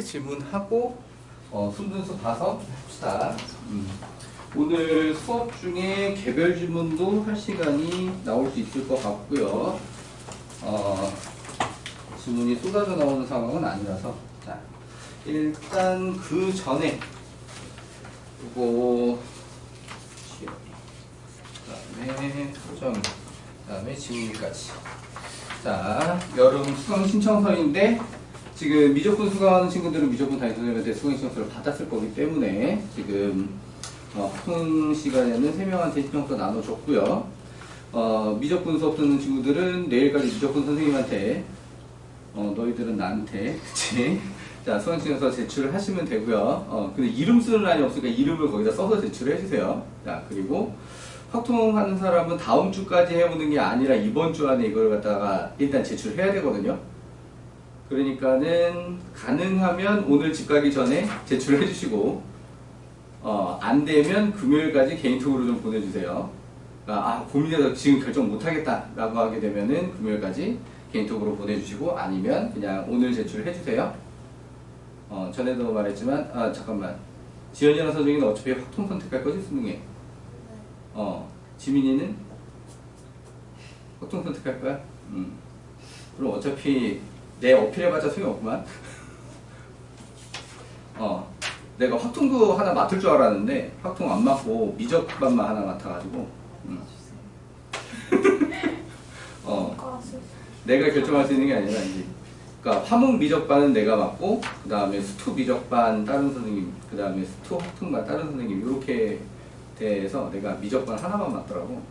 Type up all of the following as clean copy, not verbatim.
질문하고 순서수 봐서 봅시다. 오늘 수업 중에 개별 질문도 할 시간이 나올 수 있을 것 같고요. 질문이 쏟아져 나오는 상황은 아니라서 자, 일단 그 전에 이거 그다음에 소정 그다음에 질문까지 자 여름 수강 신청서인데 지금 미적분 수강하는 친구들은 미적분 담임선생님한테 수강 신청서를 받았을 거기 때문에 지금 학생 시간에는 3명한테 신청서 나눠줬고요. 미적분 수업 듣는 친구들은 내일까지 미적분 선생님한테 너희들은 나한테 그치? 자 수강 신청서 제출을 하시면 되고요. 근데 이름 쓰는欄이 없으니까 이름을 거기다 써서 제출을 해주세요. 자 그리고 확통하는 사람은 다음 주까지 해보는 게 아니라 이번 주 안에 이걸 갖다가 일단 제출해야 되거든요. 그러니까는 가능하면 오늘 집 가기 전에 제출해 주시고 안 되면 금요일까지 개인톡으로 좀 보내주세요. 고민해서 지금 결정 못하겠다 라고 하게 되면은 금요일까지 개인톡으로 보내주시고 아니면 그냥 오늘 제출해 주세요. 전에도 말했지만 잠깐만 지연이랑 서정이는 어차피 확통 선택할 거지 수능에. 지민이는 확통 선택할 거야. 그럼 어차피 내 어필해봤자 소용없구만. 내가 확통도 하나 맡을 줄 알았는데 확통 안 맡고 미적반만 하나 맡아가지고 내가 결정할 수 있는 게 아니라 이제 그러니까 화목 미적반은 내가 맡고 그 다음에 수투 미적반 다른 선생님 그 다음에 수투 확통반 다른 선생님 이렇게 돼서 내가 미적반 하나만 맡더라고.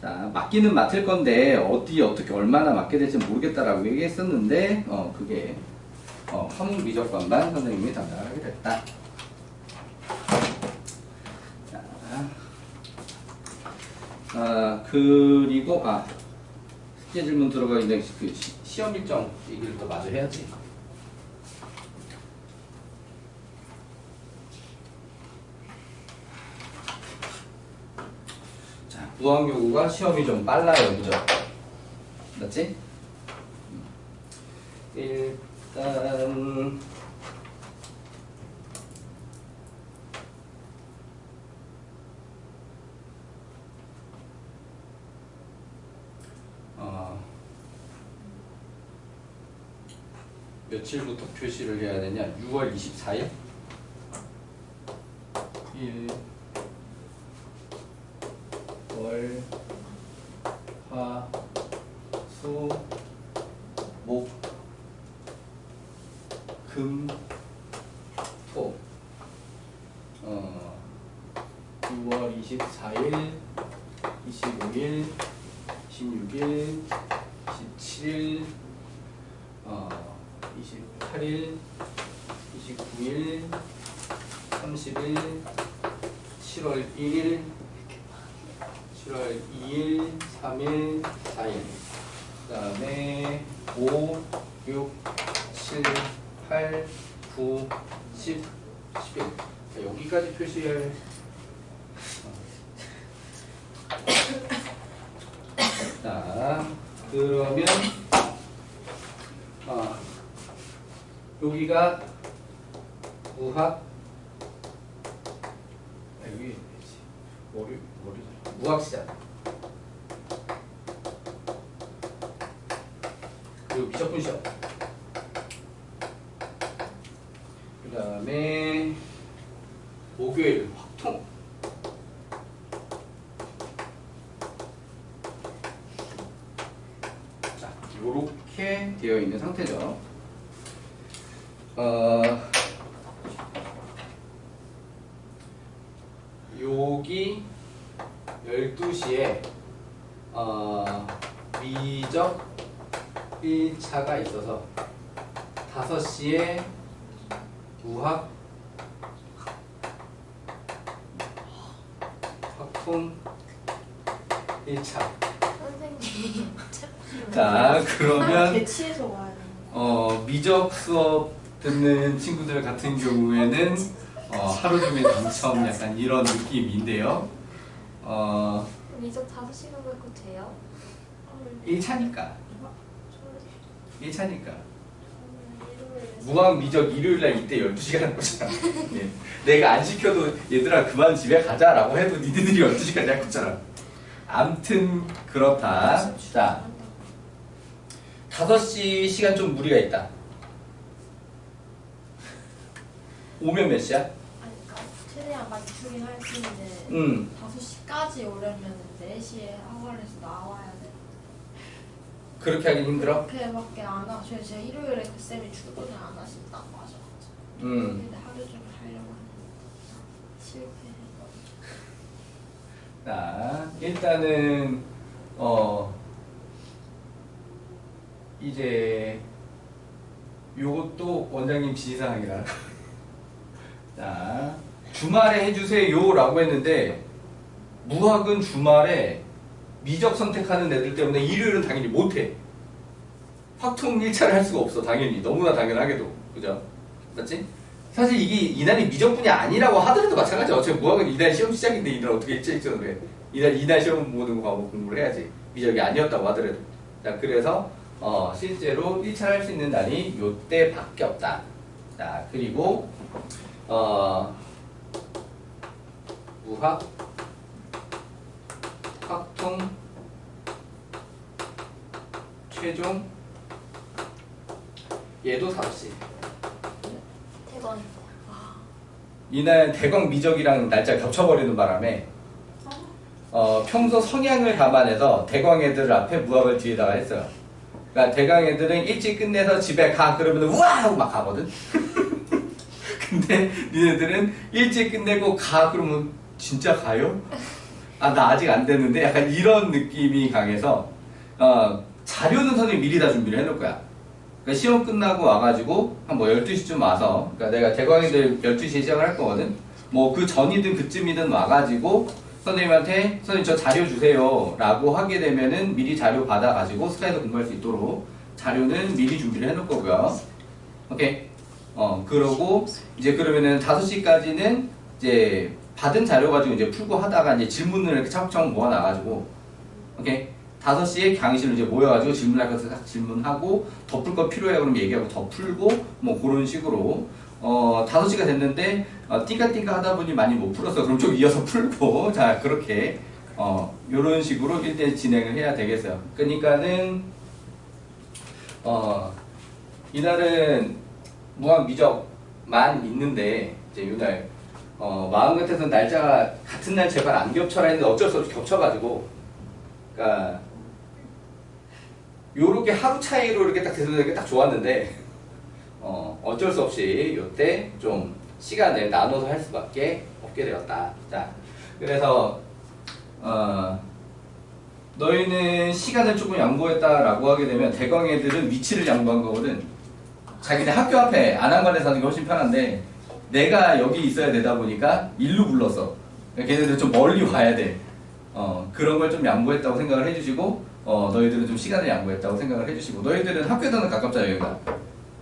자, 맡기는 맡을 건데 어떻게 얼마나 맡게 될지 모르겠다라고 얘기했었는데 그게 화목 미적반만 선생님이 담당을 하게 됐다. 자, 그리고 숙제 질문 들어가 있는데 그 시험 일정 얘기를 또 마저 해야지. 무항 요구가 시험이 좀 빨라요, 그죠? 맞지? 일단 며칠부터 표시를 해야 되냐? 6월 24일? 1 월, 화, 수, 목, 금, 토. 6월 24일, 25일, 16일, 17일, 28일, 29일, 30일, 7월 1일, 7월 2일, 3일, 4일 그 다음에 5, 6, 7, 8, 9, 10, 11 자, 여기까지 표시할 자 그러면 여기가 무학 여기 월요일 무학시작 그리고 미적분 시험 그 다음에 목요일 확통 자 요렇게 되어 있는 상태죠. 여기 12시에 미적 1차가 있어서 5시에 무학 확통 1차 선생님 자 그러면 대치해서 와야 돼. 미적 수업 듣는 친구들 같은 경우에는 하루 종일 당첨 약간 이런 느낌인데요. 미적 5시간 갖고 돼요? 1차니까 1차니까 무학 미적 일요일날 이때 12시간 할 거잖아. 예. 내가 안 시켜도 얘들아 그만 집에 가자라고 해도 니들이 12시까지 할 거잖아. 암튼 그렇다. 자, 5시 시간 좀 무리가 있다. 오면 몇 시야? 아니, 그러니까 최대한 맞추긴 할 수 있는데 5시까지 오려면 4시에 학원에서 나와야 돼. 그렇게 하긴 힘들어? 그렇게밖에 안 하. 제가 일요일에 그 쌤이 출근을 안 하신다고 하셔가지고. 근데 하루 종일 하려고 했는데 실패했거든요. 자, 일단은 이제 요것도 원장님 지시사항이라. 자, 주말에 해주세요 라고 했는데 무학은 주말에 미적 선택하는 애들 때문에 일요일은 당연히 못해. 확통 1차를 할 수가 없어. 당연히. 너무나 당연하게도. 그죠? 맞지? 사실 이게 이날이 미적분이 아니라고 하더라도 마찬가지야. 어차피 무학은 이날 시험 시작인데 이날 어떻게 일찍전을 해. 이날 시험 모든 거 공부를 해야지. 미적이 아니었다고 하더라도. 자, 그래서 실제로 1차를 할 수 있는 날이 요때밖에 없다. 자, 그리고 무학 확통 최종 얘도 5시. 대박이다. 이날 대광 미적이랑 날짜 겹쳐버리는 바람에 평소 성향을 감안해서 대광 애들 앞에 무학을 뒤에다가 했어요. 그러니까 대광 애들은 일찍 끝내서 집에 가 그러면 우와 하고 막 가거든. 근데 니네들은 일찍 끝내고 가 그러면 진짜 가요? 아 나 아직 안 됐는데 약간 이런 느낌이 강해서 자료는 선생님 미리 다 준비를 해놓을 거야. 그러니까 시험 끝나고 와가지고 한 뭐 12시쯤 와서 그러니까 내가 대광이들 12시에 시작을 할 거거든. 뭐 그 전이든 그쯤이든 와가지고 선생님한테 선생님 저 자료 주세요 라고 하게 되면은 미리 자료 받아가지고 슬라이드 공부할 수 있도록 자료는 미리 준비를 해놓을 거고요. 오케이. 그러고 이제 그러면은 5시까지는 이제 받은 자료 가지고 이제 풀고 하다가 이제 질문을 이렇게 차곡차곡 모아놔가지고 오케이. 5시에 강의실로 이제 모여가지고 질문할 것을 딱 질문하고 더 풀 거 필요해 그러면 얘기하고 더 풀고 뭐 그런 식으로 5시가 됐는데 띵까띵까 하다 보니 많이 못 풀었어. 그럼 좀 이어서 풀고 자 그렇게 요런 식으로 일대 진행을 해야 되겠어요. 그러니까는 이날은 무학 미적만 있는데 이제 요날 마음 같아서 날짜가 같은 날 제발 안 겹쳐라 했는데 어쩔 수 없이 겹쳐가지고 그러니까 요렇게 하루 차이로 이렇게 딱 돼서 이렇게 딱 좋았는데 어쩔 수 없이 요때 좀 시간을 나눠서 할 수밖에 없게 되었다. 자, 그래서 너희는 시간을 조금 양보했다라고 하게 되면 대광 애들은 위치를 양보한 거거든. 자기네 학교 앞에 안암관에 사는 게 훨씬 편한데 내가 여기 있어야 되다 보니까 일로 불렀어. 걔네들 좀 멀리 와야 돼. 그런 걸 좀 양보했다고 생각을 해주시고 너희들은 좀 시간을 양보했다고 생각을 해주시고 너희들은 학교에서는 가깝잖아 여기가.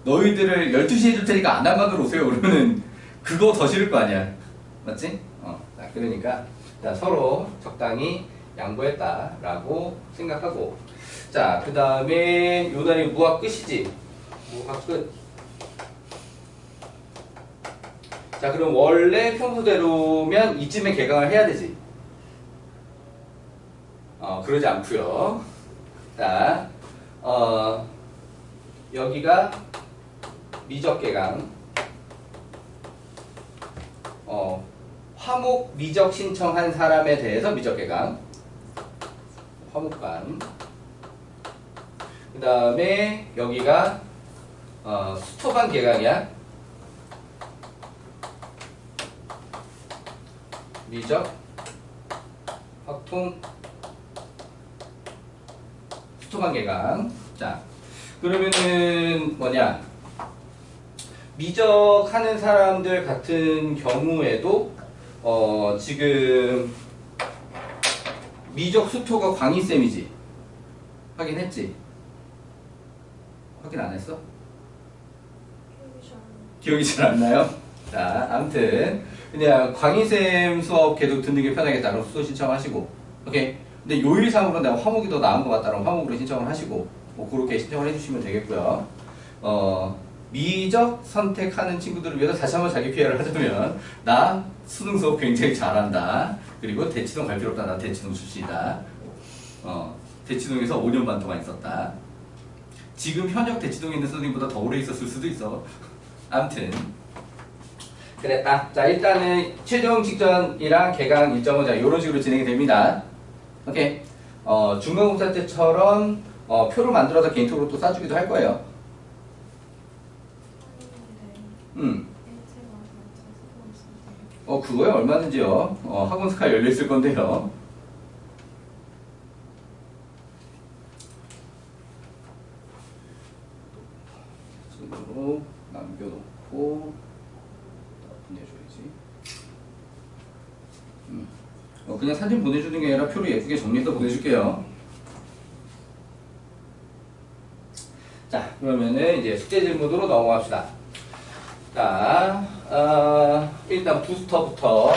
너희들을 12시에 해줄 테니까 안암관으로 오세요 그러면은 그거 더 싫을 거 아니야. 맞지? 자, 그러니까 자, 서로 적당히 양보했다라고 생각하고 자, 그 다음에 요 날이 무학 끝이지. 무학 끝. 자, 그럼 원래 평소대로면 이쯤에 개강을 해야 되지. 그러지 않고요. 자, 여기가 미적 개강. 화목 미적 신청한 사람에 대해서 미적 개강. 화목관. 그 다음에 여기가 수토반 개강이야. 미적 확통 수토반 개강. 자, 그러면은 뭐냐? 미적 하는 사람들 같은 경우에도 지금 미적 수토가 광희쌤이지? 확인했지? 확인 안 했어? 기억이 잘 안 나요? 자, 아무튼 그냥 광희쌤 수업 계속 듣는 게 편하겠다 그럼 수소 신청하시고 오케이? 근데 요일상으로 내가 화목이 더 나은 것 같다 그럼 화목으로 신청을 하시고 뭐 그렇게 신청을 해주시면 되겠고요. 미적 선택하는 친구들을 위해서 다시 한번 자기 PR을 하자면 나 수능 수업 굉장히 잘한다. 그리고 대치동 갈 필요 없다. 나 대치동 출신이다. 대치동에서 5년 반 동안 있었다. 지금 현역 대치동에 있는 선생님보다 더 오래 있었을 수도 있어. 아무튼 그랬다. 자, 일단은 최종 직전이랑 개강 일정은 자 이런 식으로 진행이 됩니다. 오케이. 중간고사 때처럼 표를 만들어서 개인톡으로 또 쏴주기도 할 거예요. 그거야 얼마든지요. 학원 스카 열려있을 건데요. 손으로 남겨놓고 보내줘야지. 그냥 사진 보내주는 게 아니라 표를 예쁘게 정리해서 보내줄게요. 자, 그러면은 이제 숙제 질문으로 넘어갑시다. 자, 일단 부스터부터.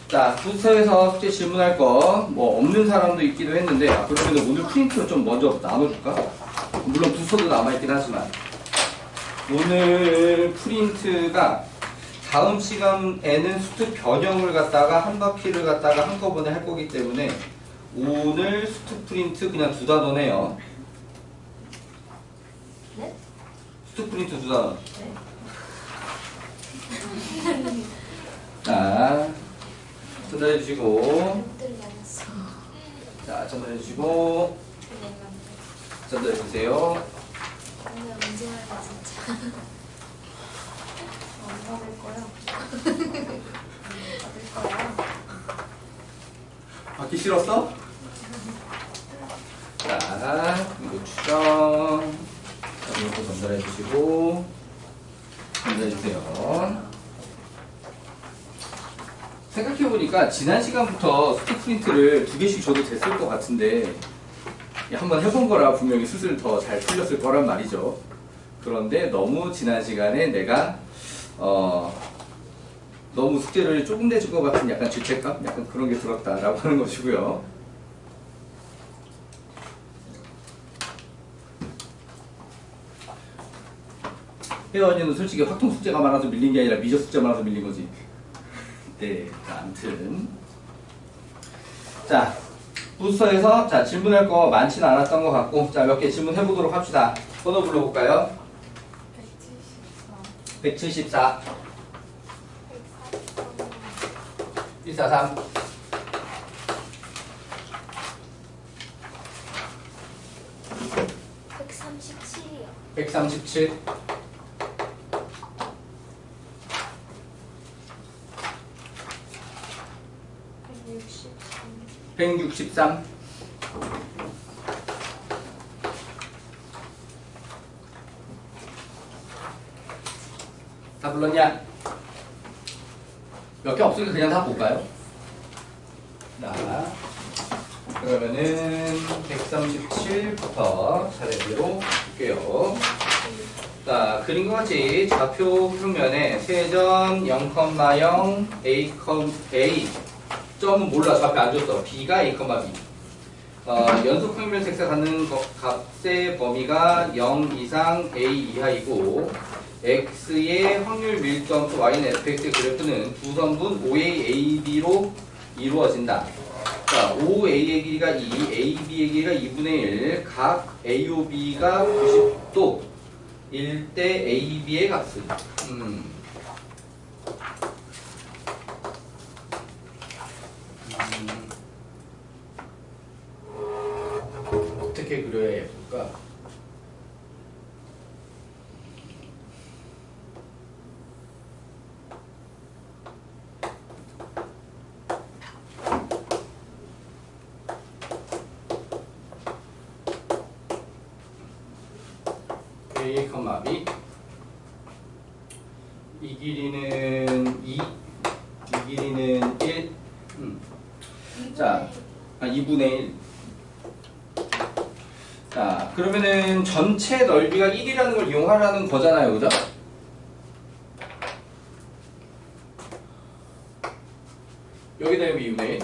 자, 부스터에서 숙제 질문할 거, 뭐, 없는 사람도 있기도 했는데, 그러면 오늘 프린트 좀 먼저 나눠줄까? 물론 부스터도 남아있긴 하지만. 오늘 프린트가 다음 시간에는 수트 변형을 갖다가 한 바퀴를 갖다가 한꺼번에 할 거기 때문에 오늘 수트 프린트 그냥 2단원해요. 네? 수트 프린트 2단원. 네. 자, 전달해 주시고. 팬들 많았어. 자, 전달해 주시고. 전달해 주세요. 오늘 언제 할까 진짜. 안 받을 거야. 안 받을 거야. 받기 싫었어? 자, 이거 추정. 자, 이것도 전달해 주시고. 전달해 주세요. 생각해보니까 지난 시간부터 스틱 프린트를 2개씩 줘도 됐을 것 같은데 한번 해본 거라 분명히 수술 더 잘 풀렸을 거란 말이죠. 그런데 너무 지난 시간에 내가 너무 숙제를 조금 내준 것 같은 약간 죄책감? 약간 그런 게 들었다라고 하는 것이고요. 혜원이는 솔직히 확통 숙제가 많아서 밀린 게 아니라 미적 숙제가 많아서 밀린 거지. 네, 아무튼. 자, 부스터에서 자, 질문할 거 많지는 않았던 것 같고, 자, 몇 개 질문해 보도록 합시다. 번호 불러볼까요? 174. 143. 137이요. 137. 163. 다 불렀냐? 몇 개 없으니까 그냥 다 볼까요? 자, 그러면은 137부터 차례대로 볼게요. 자, 그림과 같이 좌표 평면에 세점 0,0 A, 점은 몰라. 저 앞에 안 줬어. B가 A, B. 연속 평면 색상 갖는 값의 범위가 0 이상 A 이하이고 X의 확률 밀점 또 Y는 fx의 그래프는 두 선분 OA, AB로 이루어진다. 자, OA의 길이가 2, AB의 길이가 2분의 1, 각 AOB가 90도 일 때 AB의 값은 어떻게 그려야 예쁠까? A, B 이 길이는 2, 이 길이는 1 자, 2분의 1 자, 그러면은 전체 넓이가 1이라는 걸 이용하라는 거잖아요, 그죠? 2분의 1.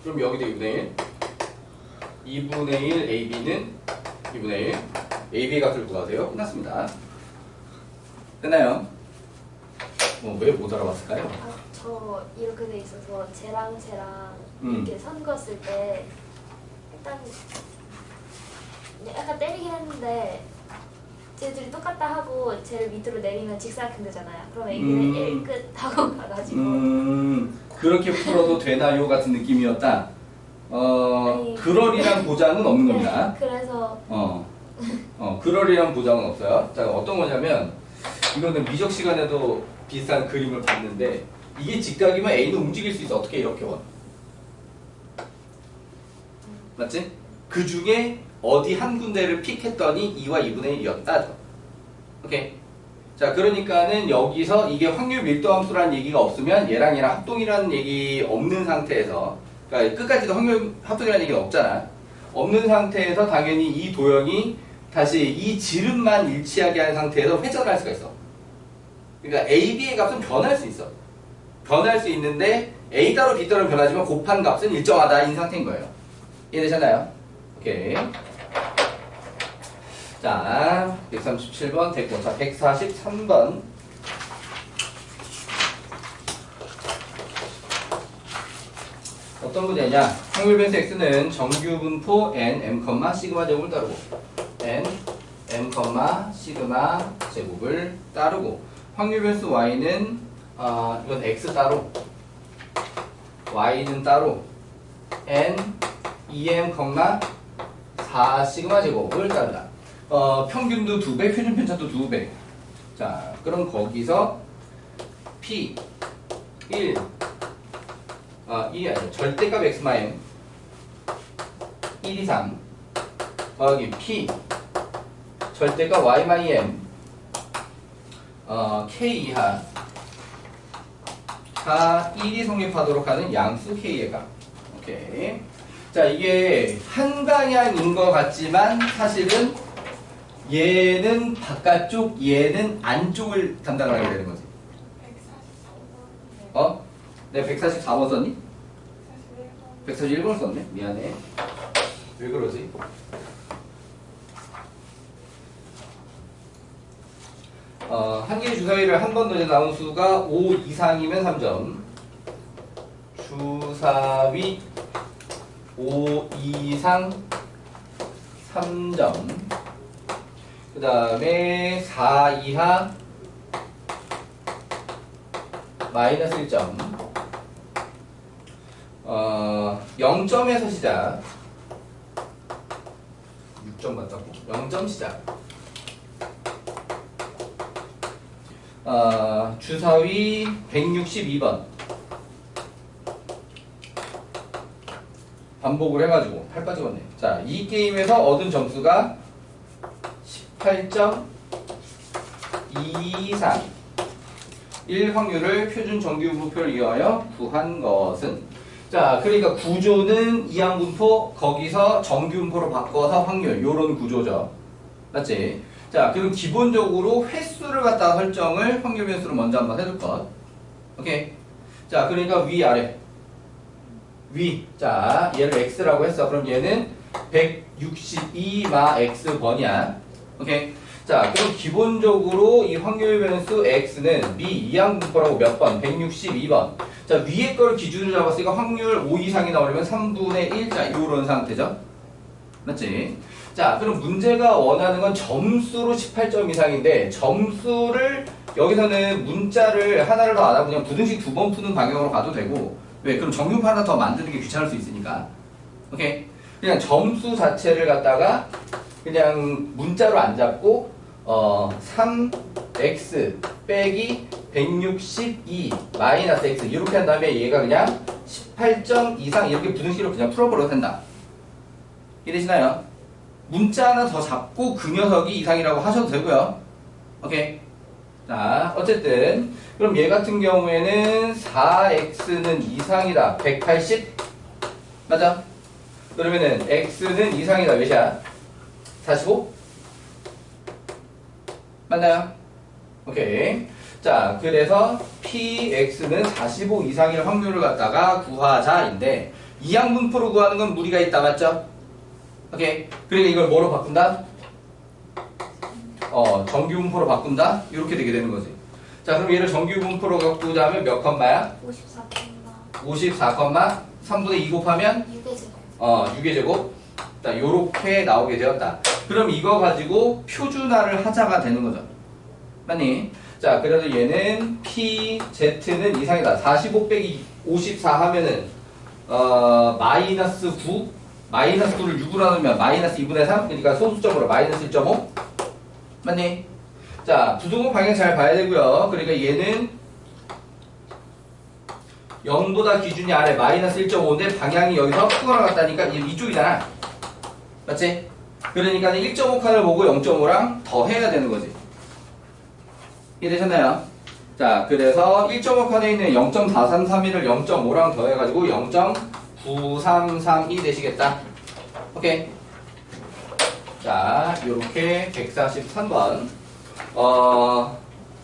그럼 여기도 2분의 1. 2분의 1 AB는 2분의 1. AB의 값을 구하세요. 끝났습니다. 끝나요? 왜 못 알아봤을까요? 아, 저 이렇게 돼 있어서 쟤랑 음. 이렇게 선 그었을 때 일단 약간 때리긴 했는데 쟤들이 똑같다 하고 쟤를 밑으로 내리면 직사각형 되잖아요. 그럼 A는 1끝 하고 가가지고 그렇게 풀어도 되나요? 같은 느낌이었다. 아니, 그럴이란 보장은 없는 겁니다. 네, 그래서 그럴이란 보장은 없어요. 자, 어떤 거냐면, 이거는 미적 시간에도 비슷한 그림을 봤는데, 이게 직각이면 A는 움직일 수 있어. 어떻게 이렇게 원? 맞지? 그 중에 어디 한 군데를 픽했더니 2와 2분의 1이었다. 오케이. 자, 그러니까는 여기서 이게 확률 밀도함수라는 얘기가 없으면 얘랑 얘랑 합동이라는 얘기 없는 상태에서, 그러니까 끝까지도 확률 합동이라는 얘기는 없잖아. 없는 상태에서 당연히 이 도형이 다시 이 지름만 일치하게 한 상태에서 회전을 할 수가 있어. 그러니까 A, B의 값은 변할 수 있어. 변할 수 있는데 A 따로 B 따로 변하지만 곱한 값은 일정하다 인 상태인 거예요. 이해되셨나요? 오케이. 자, 137번 됐고, 자, 143번. 어떤 문제냐? 확률 변수 x는 정규 분포 n, m, 시그마 제곱을 따르고 n, m, 시그마 제곱을 따르고 확률 변수 y는 이건 x 따로 y는 따로 n, 2m, 4 시그마 제곱을 따른다. 평균도 2배, 표준 편차도 2배. 자, 그럼 거기서 p 1 이 아니야. 절대값 x마 m 1 이상 더하기 p 절대값 y마 m k 이하 가 1이 성립하도록 하는 양수 k의 값. 오케이. 자, 이게 한 방향인 것 같지만 사실은 얘는 바깥쪽, 얘는 안쪽을 담당을 하게 되는 거지. 144번. 내가 144번 썼니? 141번 썼네? 미안해. 왜 그러지? 한 개의 주사위를 한 번 더 나온 수가 5 이상이면 3점. 주사위 5 이상 3점. 그 다음에 4 이하 마이너스 1점. 0점에서 시작. 6점 같다고? 0점 시작. 주사위 162번. 반복을 해가지고 8 빠지겠네. 자, 이 게임에서 얻은 점수가 18점 이상 1 확률을 표준 정규 분포를 이용하여 구한 것은, 자, 그러니까 구조는 이항분포, 거기서 정규분포로 바꿔서 확률, 요런 구조죠. 맞지? 자, 그럼 기본적으로 횟수를 갖다가 설정을 확률 변수로 먼저 한번 해줄 것. 오케이. 자, 그러니까 위, 아래. 위. 자, 얘를 x라고 했어. 그럼 얘는 162마 x번이야. 오케이. 자, 그럼 기본적으로 이 확률 변수 x는 미 이항분포라고 몇 번? 162번. 자, 위에 걸 기준으로 잡았으니까 확률 5 이상이 나오려면 3분의 1. 자, 요런 상태죠. 맞지? 자, 그럼 문제가 원하는 건 점수로 18점 이상인데, 점수를 여기서는 문자를 하나를 더 안 하고 그냥 부등식 2번 푸는 방향으로 가도 되고, 왜? 그럼 정규표 하나 더 만드는 게 귀찮을 수 있으니까. 오케이? 그냥 점수 자체를 갖다가 그냥 문자로 안 잡고 3x 빼기 162 마이너스 x 이렇게 한 다음에 얘가 그냥 18점 이상 이렇게 부등식으로 그냥 풀어버려도 된다. 이해되시나요? 문자 하나 더 잡고 그 녀석이 이상이라고 하셔도 되고요. 오케이. 자, 어쨌든 그럼 얘 같은 경우에는 4x는 이상이다. 180 맞아? 그러면은 x는 이상이다. 몇이야? 45? 맞나요? 오케이. 자, 그래서 px는 45 이상일 확률을 갖다가 구하자인데 이항분포로 구하는 건 무리가 있다, 맞죠? 오케이. 그러니까 이걸 뭐로 바꾼다? 정규분포로 바꾼다? 이렇게 되게 되는 거지. 자, 그럼 얘를 정규분포로 바꾸자 하면 몇 컴마야? 54, 3분의 2 곱하면 6의 제곱. 자, 요렇게 나오게 되었다. 그럼 이거 가지고 표준화를 하자가 되는 거죠. 맞니? 자, 그래서 얘는 PZ는 이상이다. 45 빼기 54 하면은, 마이너스 9? 마이너스 9를 6으로 나누면 마이너스 2분의 3? 그러니까 소수점으로 마이너스 1.5? 맞니? 자, 부등호 방향 잘 봐야 되고요. 그러니까 얘는 0보다 기준이 아래 마이너스 1.5인데 방향이 여기서 크거나 같다니까 이쪽이잖아. 맞지? 그러니까 1.5 칸을 보고 0.5랑 더 해야 되는 거지. 이해되셨나요? 자, 그래서 1.5 칸에 있는 0.4331을 0.5랑 더해가지고 0.9332 되시겠다. 오케이. 자, 요렇게 143번.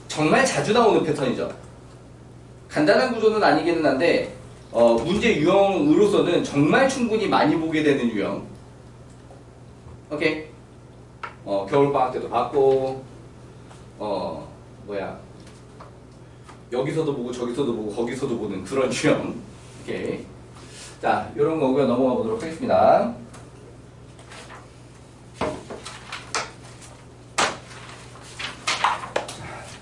정말 자주 나오는 패턴이죠. 간단한 구조는 아니기는 한데, 문제 유형으로서는 정말 충분히 많이 보게 되는 유형. 오케이. 겨울방학 때도 봤고, 여기서도 보고, 저기서도 보고, 거기서도 보는 그런 유형. 오케이. 자, 요런 거고요. 넘어가 보도록 하겠습니다. 자,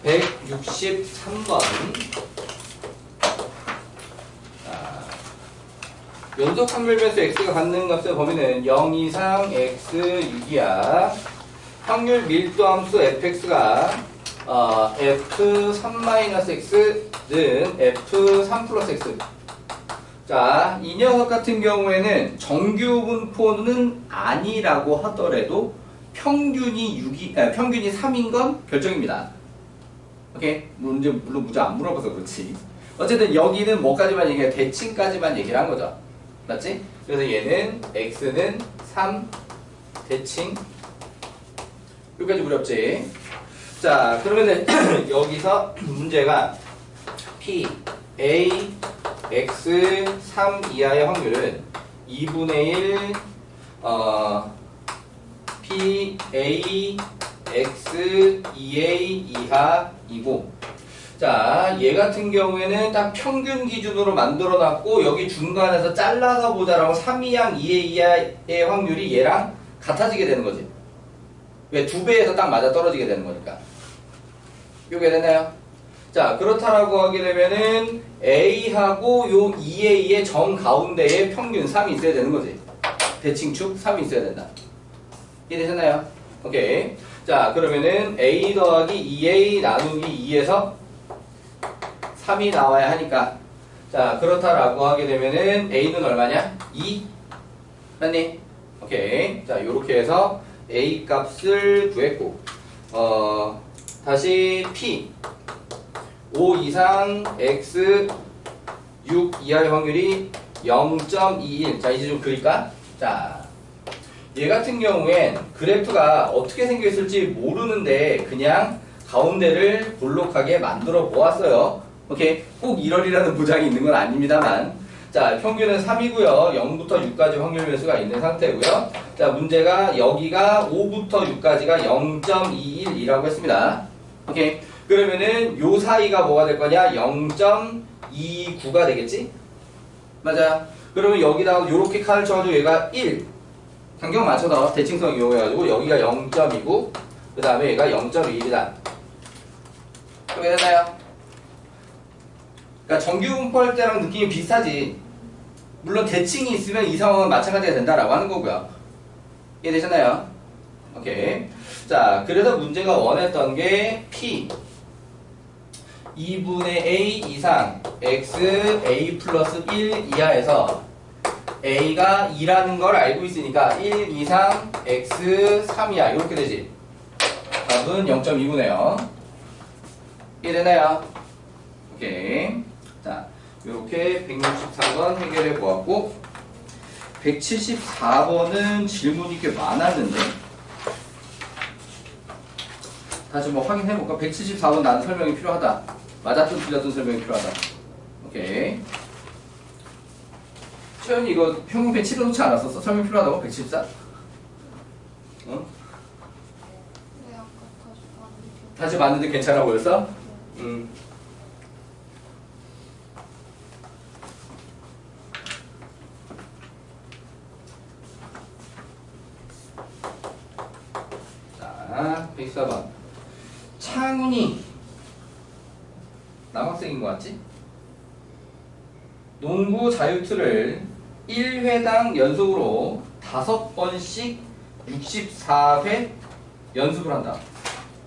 163번. 연속 확률변수 x가 갖는 값의 범위는 0 이상 x 6이야. 확률 밀도함수 fx가 f3-x는 f3+x. 자, 이 녀석 같은 경우에는 정규분포는 아니라고 하더라도 평균이 3인 건 결정입니다. 오케이? 물론 문제 안 물어봐서 그렇지. 어쨌든 여기는 뭐까지만 얘기해? 대칭까지만 얘기를 한 거죠. 맞지? 그래서 얘는 x는 3 대칭 여기까지 무렵지. 자, 그러면은 여기서 문제가 p a x 3 이하의 확률은 2분의 1 p a x 2a 이하이고, 자, 얘 같은 경우에는 딱 평균 기준으로 만들어 놨고 여기 중간에서 잘라서 보자라고 3이항 2의 이하의 확률이 얘랑 같아지게 되는 거지. 왜? 2배에서 딱 맞아 떨어지게 되는 거니까. 요게 되나요? 자, 그렇다라고 하게 되면은 A하고 요 2의 2의 정 가운데에 평균 3이 있어야 되는 거지. 대칭축 3이 있어야 된다. 이해되셨나요? 오케이. 자, 그러면은 A 더하기 2A 나누기 2에서 3이 나와야 하니까, 자, 그렇다라고 하게 되면은 A는 얼마냐? 2? 맞니? 오케이. 자, 요렇게 해서 A 값을 구했고, 다시 P 5 이상 X 6 이하의 확률이 0.21. 자, 이제 좀 그릴까? 자, 얘 같은 경우엔 그래프가 어떻게 생겨 있을지 모르는데 그냥 가운데를 볼록하게 만들어 보았어요. 오케이. 꼭 1월이라는 보장이 있는 건 아닙니다만, 자, 평균은 3이고요 0부터 6까지 확률 변수가 있는 상태고요. 자, 문제가 여기가 5부터 6까지가 0.21이라고 했습니다. 오케이. 그러면은 요 사이가 뭐가 될 거냐? 0.29가 되겠지? 맞아. 그러면 여기다가 요렇게 칸을 쳐가지고 얘가 1 간격 맞춰서 대칭성 이용해가지고 여기가 0.29, 그 다음에 얘가 0.21이다. 그렇게 되나요? 그러니까 정규분포할 때랑 느낌이 비슷하지. 물론 대칭이 있으면 이 상황은 마찬가지가 된다라고 하는 거고요. 이해되셨나요? 오케이. 자, 그래서 문제가 원했던 게 P 2분의 A 이상 X A 플러스 1 이하에서 A가 2라는 걸 알고 있으니까 1 이상 X 3 이하 이렇게 되지. 답은 0.2구네요. 이해되나요? 오케이. 자, 이렇게 163번 해결해 보았고, 174번은 질문이 꽤 많았는데, 다시 뭐 확인해볼까? 174번 나는 설명이 필요하다. 맞았든 틀렸든 설명이 필요하다. 오케이. 최현이 이거 평균 174 않았었어? 설명 필요하다고? 174? 어? 네, 아까 다시 봤는데. 다시 봤는데 괜찮아 보였어? 자, 104번. 창훈이 남학생인 것 같지? 농구 자유투를 1회당 연속으로 5번씩 64회 연습을 한다.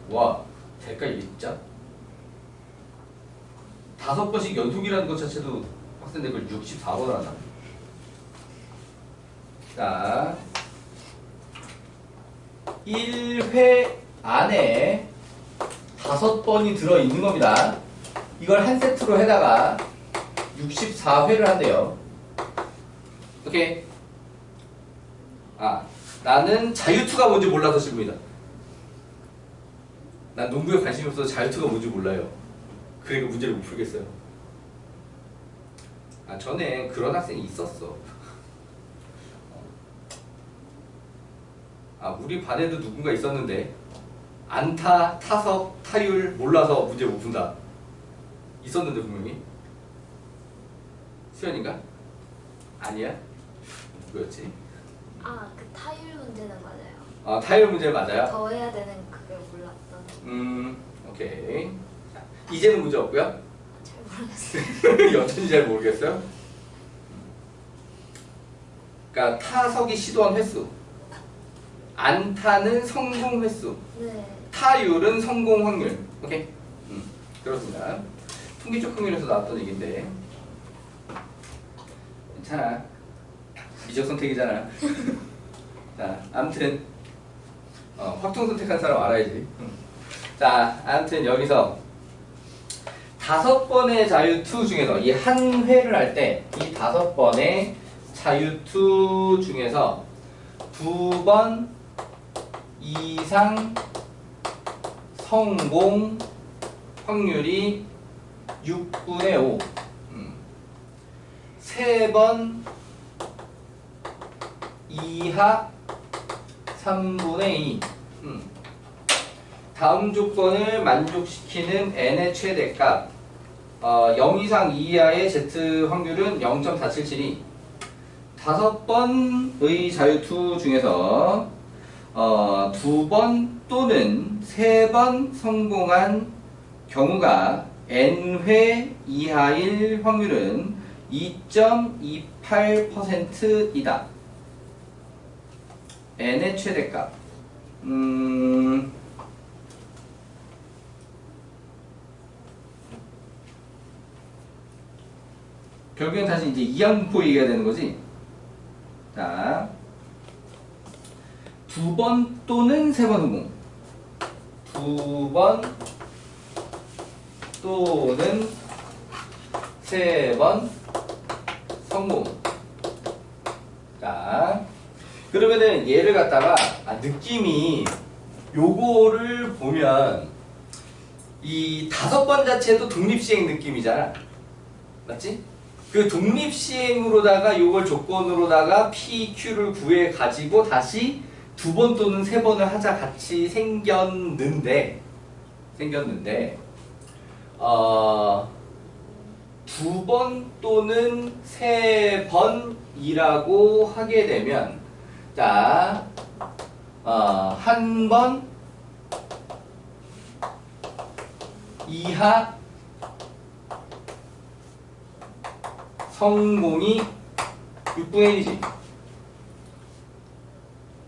와, 될까 이게 진짜? 5번씩 연속이라는 것 자체도 빡센데 그걸 64번을 한다. 자, 1회 안에 5번이 들어있는 겁니다. 이걸 한 세트로 해다가 64회를 한대요. 오케이. 나는 자유투가 뭔지 몰라서 질문이다. 난 농구에 관심이 없어서 자유투가 뭔지 몰라요. 그러니까 문제를 못 풀겠어요. 전에 그런 학생이 있었어. 우리 반에도 누군가 있었는데 안타, 타석, 타율 몰라서 문제 못 푼다. 있었는데 분명히. 수연인가? 아니야? 누구였지? 그 타율 문제는 맞아요. 타율 문제 맞아요? 더 해야 되는 그걸 몰랐던. 오케이. 자, 이제는 문제 없고요. 잘 모르겠어요. 여전히 잘 모르겠어요. 그러니까 타석이 시도한 횟수, 안타는 성공 횟수, 네. 타율은 성공 확률. 오케이. 그렇습니다. 통계적 확률에서 나왔던 얘기인데 괜찮아. 미적 선택이잖아. 자, 아무튼 확정 선택한 사람 알아야지. 자, 아무튼 여기서 5번의 자유투 중에서 이 한 회를 할 때 이 5번의 자유투 중에서 2번 이상 성공 확률이 6분의 5, 3번 이하 3분의 2. 다음 조건을 만족시키는 n의 최대값 0 이상 2 이하의 z 확률은 0.477이 5번의 자유투 중에서 2번 또는 3번 성공한 경우가 n회 이하일 확률은 2.28%이다. n의 최대값. 결국엔 다시 이제 이항분포 얘기가 되는 거지. 자, 2번 또는 3번 성공. 2번 또는 3번 성공. 자, 그러면은 얘를 갖다가 느낌이 요거를 보면 이 5번 자체도 독립시행 느낌이잖아. 맞지? 그 독립시행으로다가 요걸 조건으로다가 PQ를 구해 가지고 다시 2번 또는 3번을 하자 같이 생겼는데 2번 또는 3번이라고 하게 되면 자, 1번 이하 성공이 6분의 1이지.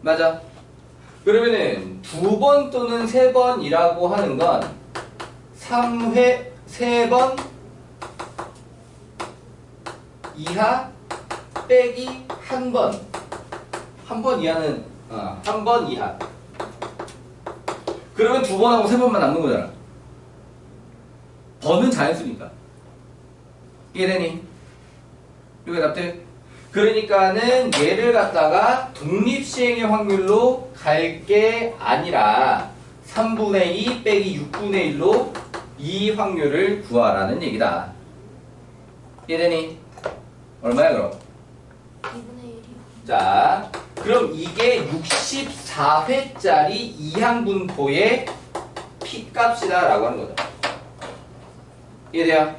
맞아. 그러면은 2번 또는 3번이라고 하는 건 3번 이하 빼기 1번. 1번 이하는 1번 이하. 그러면 2번하고 3번만 남는 거잖아. 번은 자연수니까. 이해되니? 이거 납득? 그러니까는 얘를 갖다가 독립시행의 확률로 갈 게 아니라 3분의 2 빼기 6분의 1로 이 확률을 구하라는 얘기다. 이해되니? 얼마야 그럼? 2분의 1이요. 자, 그럼 이게 64회짜리 이항분포의 P값이다 라고 하는 거죠. 이해돼요?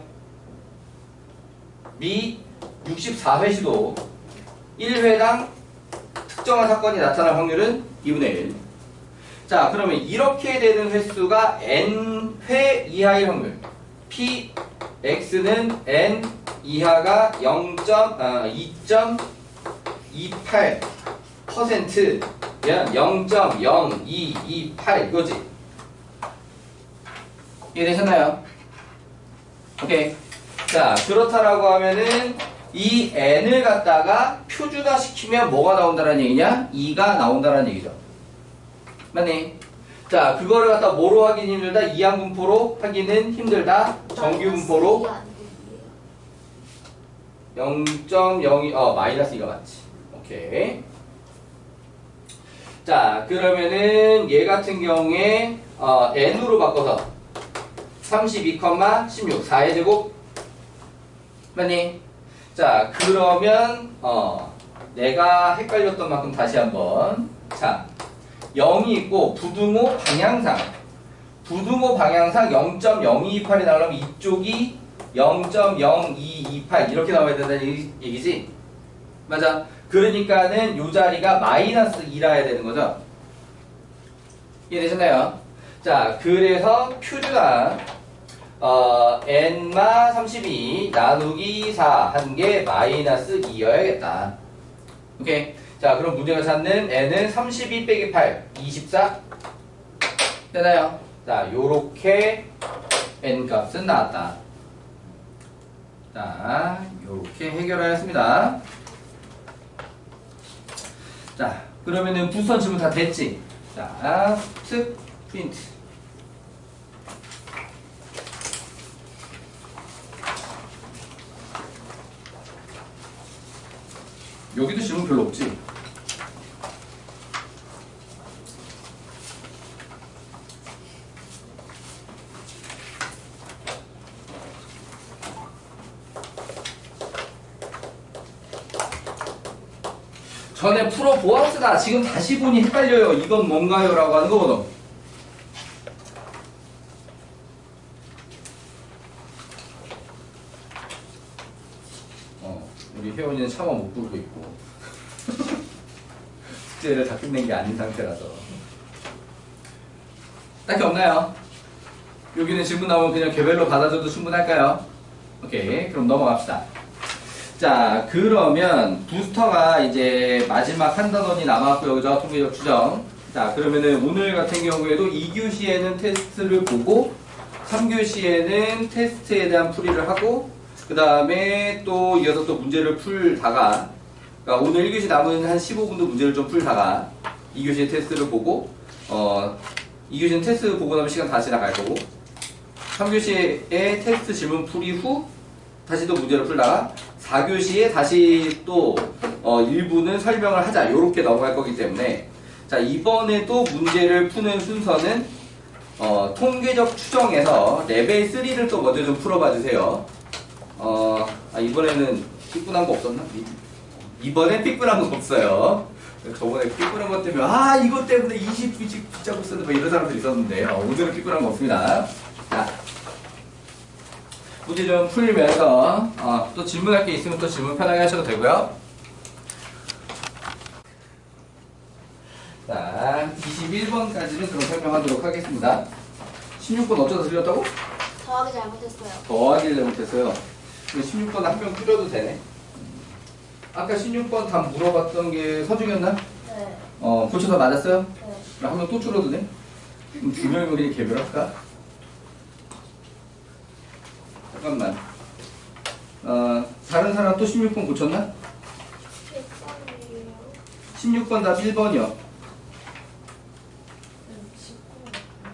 미 64회 시도 1회당 특정한 사건이 나타날 확률은 2분의 1. 자, 그러면 이렇게 되는 횟수가 n회 이하의 확률. Px는 n 이하가 2.28% 면 0.0228 이거지. 이해되셨나요? 오케이. 자, 그렇다라고 하면은 이 n을 갖다가 표준화 시키면 뭐가 나온다는 얘기냐? 2가 나온다는 얘기죠. 맞니? 자, 그거를 갖다 뭐로 확인이 힘들다? 이항분포로 확인은 힘들다. 정규분포로 마이너스 0.02, 마이너스 2가 맞지. 오케이. 자, 그러면은 얘 같은 경우에 n으로 바꿔서 32,16 4의 제곱 맞니? 자, 그러면 내가 헷갈렸던 만큼 다시 한번. 자, 0이 있고 부등호 방향상 0.0228이 나오려면 이쪽이 0.0228 이렇게 나와야 된다는 얘기지? 맞아. 그러니까는 요 자리가 마이너스 2라 해야 되는 거죠? 이해되셨나요? 자, 그래서 표준화 n마 32 나누기 4 한 게 마이너스 2여야겠다. 오케이. 자, 그럼 문제가 찾는 n은 32 빼기 8 24 되나요? 자, 요렇게 n 값은 나왔다. 자, 요렇게 해결하였습니다. 자, 그러면은 부수한 질문 다 됐지? 자, 특 프린트. 여기도 질문 별로 없지? 전에 풀어보았으나 지금 다시 보니 헷갈려요. 이건 뭔가요? 라고 하는 거거든. 우리 혜원이는 차마 못 부르고 있고 숙제를 다 끝낸 게 아닌 상태라서 딱히 없나요? 여기는 질문 나오면 그냥 개별로 받아줘도 충분할까요? 오케이, 그럼 넘어갑시다. 자, 그러면 부스터가 이제 마지막 한 단원이 남았고요. 그죠? 통계적 추정. 자, 그러면은 오늘 같은 경우에도 2교시에는 테스트를 보고 3교시에는 테스트에 대한 풀이를 하고 그 다음에 또 이어서 또 문제를 풀다가 그러니까 오늘 1교시 남은 한 15분도 문제를 좀 풀다가 2교시에 테스트를 보고 2교시는 테스트 보고 나면 시간 다 지나갈 거고 3교시에 테스트 질문 풀이 후 다시 또 문제를 풀다가 4교시에 다시 또 일부는 설명을 하자 요렇게 넘어갈 거기 때문에 자, 이번에도 문제를 푸는 순서는 통계적 추정에서 레벨 3를 또 먼저 좀 풀어봐 주세요. 이번에는 삐꾸난 거 없었나? 이번엔 삐꾸난 거 없어요. 저번에 삐꾸난 것 때문에 이것 때문에 20씩 붙잡고 쓰는 이런 사람들이 있었는데 오늘은 삐꾸난 거 없습니다. 자, 문제 좀 풀면서 또 질문할 게 있으면 또 질문 편하게 하셔도 되고요. 자, 21번까지는 그럼 설명하도록 하겠습니다. 16번 어쩌다 틀렸다고? 더하기 잘못했어요. 더하기를 잘못했어요. 16번 한 명 줄여도 되네. 아까 16번 다 물어봤던 게 서중이었나? 네. 고쳐서 맞았어요? 네. 그럼 한 명 또 줄여도 돼? 그럼 두 명이면 그냥 개별할까? 잠깐만. 다른 사람 또 16번 고쳤나? 16번 답 1번이요.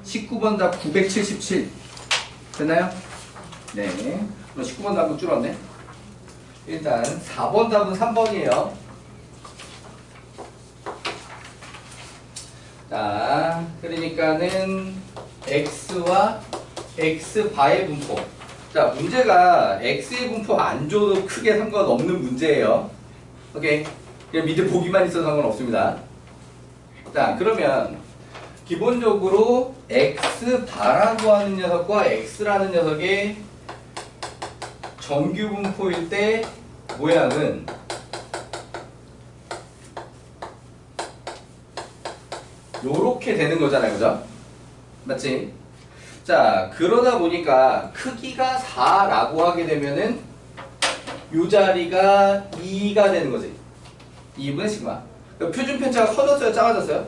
19번 답 977. 됐나요? 네. 그럼 19번 답은 줄었네. 일단 4번 답은 3번이에요. 자, 그러니까는 x와 x바의 분포. 자, 문제가 x의 분포 안 줘도 크게 상관없는 문제예요. 오케이? 그냥 밑에 보기만 있어도 상관없습니다. 자, 그러면 기본적으로 x바라고 하는 녀석과 x라는 녀석의 정규 분포일 때 모양은 요렇게 되는 거잖아요. 그죠? 맞지? 자, 그러다 보니까 크기가 4라고 하게 되면은 요 자리가 2가 되는 거지. 2분의 시그마. 그러니까 표준 편차가 커졌어요? 작아졌어요?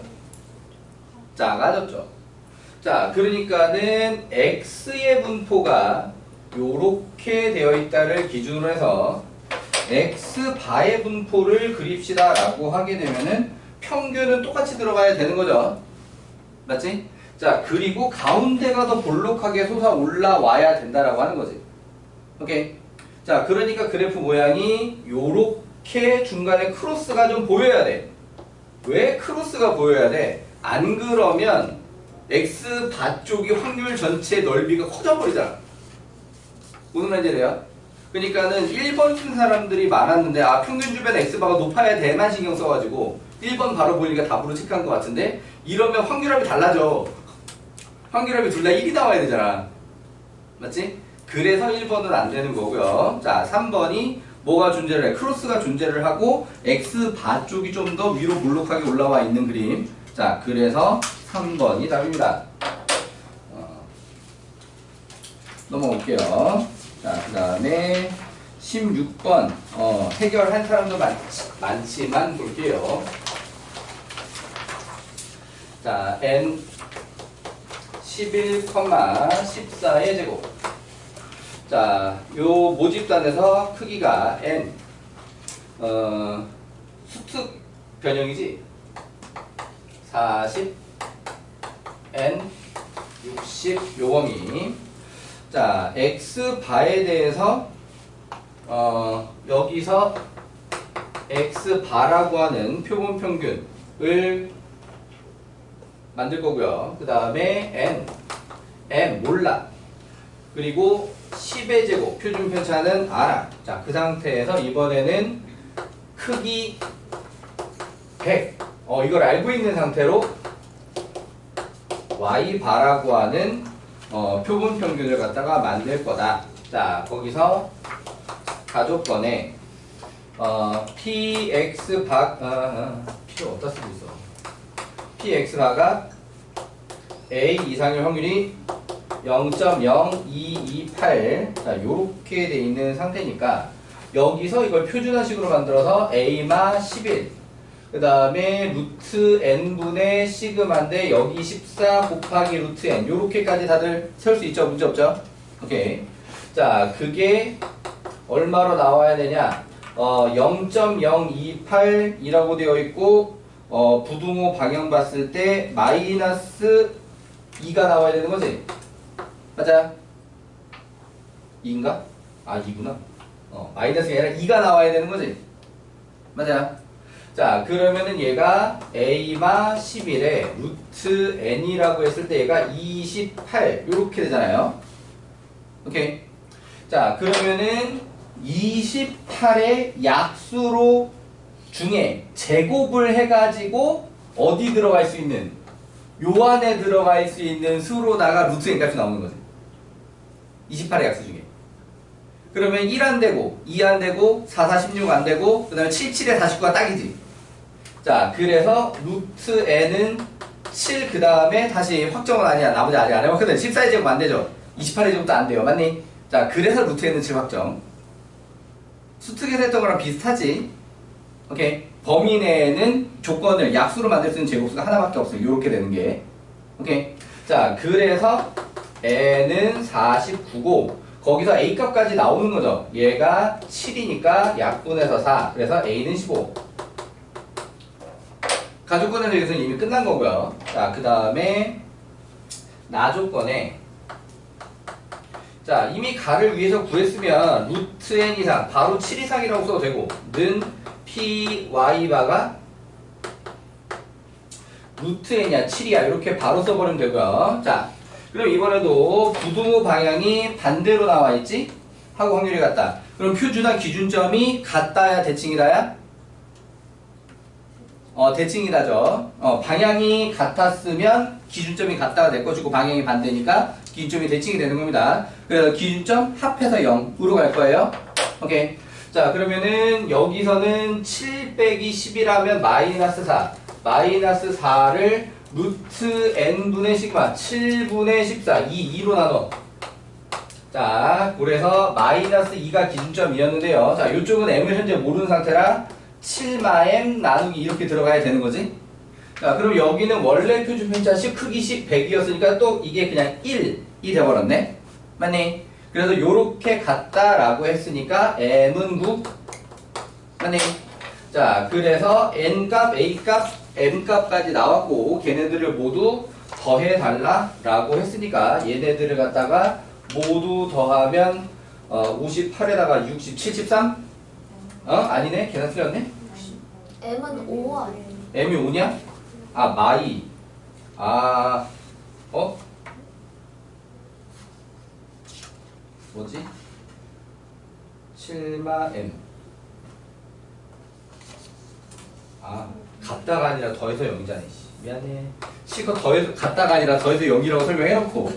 작아졌죠. 자, 그러니까는 x의 분포가 요렇게 되어 있다를 기준으로 해서 x바의 분포를 그립시다 라고 하게 되면은 평균은 똑같이 들어가야 되는 거죠. 맞지? 자, 그리고 가운데가 더 볼록하게 솟아 올라와야 된다라고 하는 거지. 오케이? 자, 그러니까 그래프 모양이 요렇게 중간에 크로스가 좀 보여야 돼. 왜 크로스가 보여야 돼? 안 그러면 x바 쪽이 확률 전체 넓이가 커져버리잖아. 무슨 말인지래요? 그러니까는 1번 쓴 사람들이 많았는데 아 평균 주변 x바가 높아야 돼만 신경 써가지고 1번 바로 보니까 답으로 체크한 것 같은데 이러면 확률합이 달라져. 확률합이 둘 다 1이 나와야 되잖아. 맞지? 그래서 1번은 안 되는 거고요. 자, 3번이 뭐가 존재를 해? 크로스가 존재를 하고 x바 쪽이 좀 더 위로 볼록하게 올라와 있는 그림. 자, 그래서 3번이 답입니다. 넘어올게요. 자, 그 다음에 16번 해결한 사람도 많지만 볼게요. 자, n 11,14의 제곱. 자, 요 모집단에서 크기가 n 수특 변형이지. 40 n 60 요 범위. 자, x바에 대해서 여기서 x바라고 하는 표본 평균을 만들 거고요. 그 다음에 m 몰라. 그리고 10의 제곱 표준 편차는 알아. 자, 그 상태에서 이번에는 크기 100 이걸 알고 있는 상태로 y바라고 하는 표본 평균을 갖다가 만들 거다. 자, 거기서 가족번에 px바 p를 어디다 쓰고 있어? px바가 a 이상일 확률이 0.0228 자, 요렇게 돼 있는 상태니까 여기서 이걸 표준화식으로 만들어서 a마 11 그 다음에 루트 n분의 시그마인데 여기 14 곱하기 루트 n 요렇게까지 다들 세울 수 있죠? 문제 없죠? 오케이. 자, 그게 얼마로 나와야 되냐? 0.028이라고 되어 있고 부등호 방향 봤을 때 마이너스 2가 나와야 되는 거지? 맞아? 2인가? 아, 2구나. 마이너스가 아니라 2가 나와야 되는 거지? 맞아? 자, 그러면은 얘가 a마 11에 루트 n이라고 했을 때 얘가 28 요렇게 되잖아요. 오케이. 자, 그러면은 28의 약수로 중에 제곱을 해가지고 어디 들어갈 수 있는 요 안에 들어갈 수 있는 수로다가 루트 n 값이 나오는 거지. 28의 약수 중에. 그러면 1 안 되고 2 안 되고 4, 4, 16 안 되고 그 다음에 7, 7에 49가 딱이지. 자, 그래서 루트 n은 7 그 다음에 다시 확정은 아니야. 나머지 아직 안 해봤거든. 14의 제곱 안 되죠. 28의 제곱도 안 돼요. 맞니? 자, 그래서 루트 n은 7 확정. 수특에서 했던 거랑 비슷하지. 오케이. 범위 내에는 조건을 약수로 만들 수 있는 제곱수가 하나밖에 없어요. 요렇게 되는 게. 오케이. 자, 그래서 n은 49고 거기서 a 값까지 나오는 거죠. 얘가 7이니까 약분해서 4. 그래서 a는 15. 가족권에 대해서는 이미 끝난 거고요. 자, 그 다음에 나조건에 자, 이미 가를 위해서 구했으면 루트 n 이상 바로 7 이상이라고 써도 되고 는 py 바가 루트 n이야 7이야 이렇게 바로 써버리면 되고요. 자 그럼 이번에도 부등호 방향이 반대로 나와 있지? 하고 확률이 같다. 그럼 표준화 기준점이 같다야 대칭이다야? 대칭이다죠. 방향이 같았으면 기준점이 같다가 될 것이고 방향이 반대니까 기준점이 대칭이 되는 겁니다. 그래서 기준점 합해서 0으로 갈 거예요. 오케이. 자 그러면은 여기서는 7 빼기 10이라면 마이너스 4. 마이너스 4를 루트 n분의 시그마 7분의 14 2로 나눠. 자 그래서 마이너스 2가 기준점이었는데요. 자 이쪽은 m을 현재 모르는 상태라 7마m 나누기 이렇게 들어가야 되는 거지. 자 그럼 여기는 원래 표준 편차식 크기 10 100이었으니까 또 이게 그냥 1이 돼버렸네. 맞니? 그래서 요렇게 같다라고 했으니까 m은 9 맞니? 자 그래서 n값 a값 m값까지 나왔고 걔네들을 모두 더해달라 라고 했으니까 얘네들을 갖다가 모두 더하면 58에다가 60 73? 아니네 계산 틀렸네. M은 5 아니에요? m이 5냐? 아 마이 뭐지? 7마 m 같다가 아니라 더해서 0이잖아. 미안해. 실컷 더해서 같다가 아니라 더해서 0이라고 설명해놓고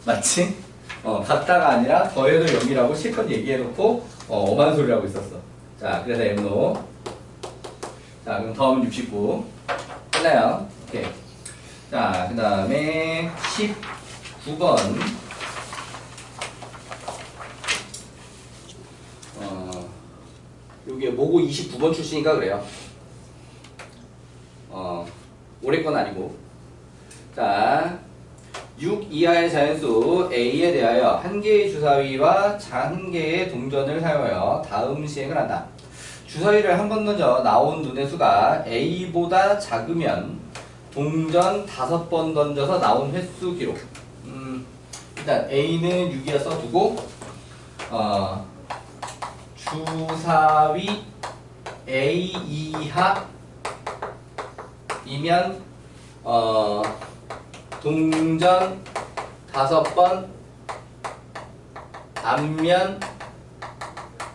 맞지? 같다가 아니라 더해서 0이라고 실컷 얘기해놓고 엄한 소리를 하고 있었어. 자 그래서 m노. 자 그럼 더하면 69 끝나요. 오케이. 자 그 다음에 19번 요게 모고 29번 출신이니까 그래요. 올해 건 아니고. 자, 6 이하의 자연수 A에 대하여 한 개의 주사위와 한 개의 동전을 사용하여 다음 시행을 한다. 주사위를 한 번 던져 나온 눈의 수가 A보다 작으면 동전 5번 던져서 나온 횟수 기록. 일단 A는 6이라 써두고 주사위 A 이하 이면 동전 5번 앞면.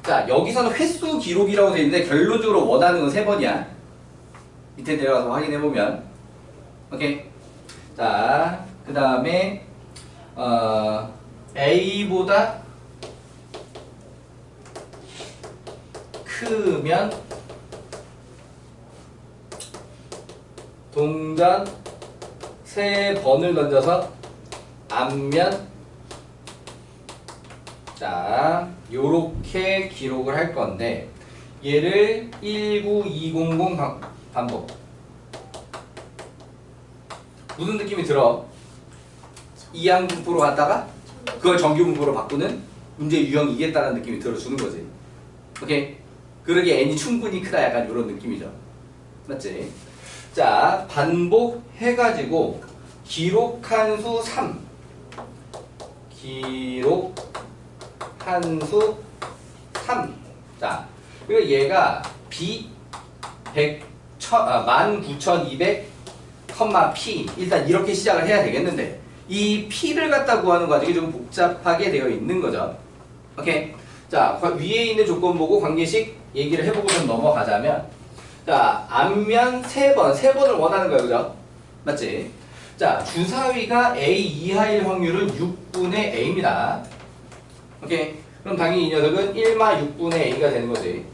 자 여기서는 횟수 기록이라고 되어 있는데 결론적으로 원하는 건 3번이야. 밑에 내려가서 확인해보면. 오케이. 자 그 다음에 A보다 크면 동전 3번을 던져서 앞면. 자 요렇게 기록을 할 건데 얘를 19200 반복. 무슨 느낌이 들어? 이항분포로 갔다가 그걸 정규분포로 바꾸는 문제 유형이 이겠다는 느낌이 들어주는 거지. 오케이? 그러기에 n이 충분히 크다 약간 이런 느낌이죠. 맞지? 자 반복해가지고 기록한 수 3 기록한 수 3. 자 그리고 얘가 b 19200, p 일단 이렇게 시작을 해야 되겠는데 이 p를 갖다 구하는 과정이 좀 복잡하게 되어 있는 거죠. 오케이. 자 위에 있는 조건 보고 관계식 얘기를 해보고 좀 넘어가자면 자 앞면 3번을 원하는 거예요. 그죠? 맞지? 자 주사위가 A 이하일 확률은 6분의 A입니다. 오케이. 그럼 당연히 이 녀석은 1마 6분의 A가 되는 거지.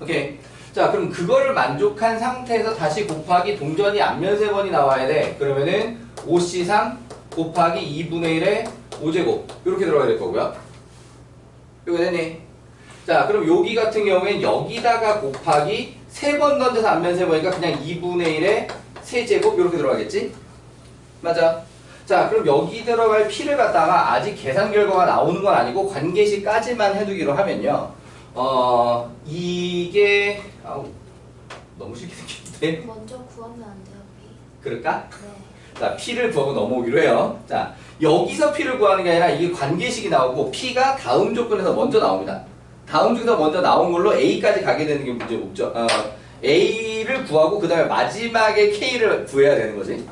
오케이. 자 그럼 그거를 만족한 상태에서 다시 곱하기 동전이 앞면 3번이 나와야 돼. 그러면은 5C3 곱하기 2분의 1의 5제곱 이렇게 들어가야 될 거고요. 이거 됐니? 자 그럼 여기 같은 경우엔 여기다가 곱하기 3번 던져서 앞면 3번이니까 그냥 2분의 1의 세제곱 이렇게 들어가겠지? 맞아. 자 그럼 여기 들어갈 p를 갖다가 아직 계산 결과가 나오는 건 아니고 관계식까지만 해두기로 하면요. 이게 너무 쉽게 생겼는데 먼저 구하면 안 돼요, B? 그럴까? 네. 자 p를 구하고 넘어오기로 해요. 자 여기서 p를 구하는 게 아니라 이게 관계식이 나오고 p가 다음 조건에서 먼저 나옵니다. 다음 중에서 먼저 나온 걸로 a까지 가게 되는 게 문제 목적. A를 구하고 그 다음에 마지막에 K를 구해야 되는 거지.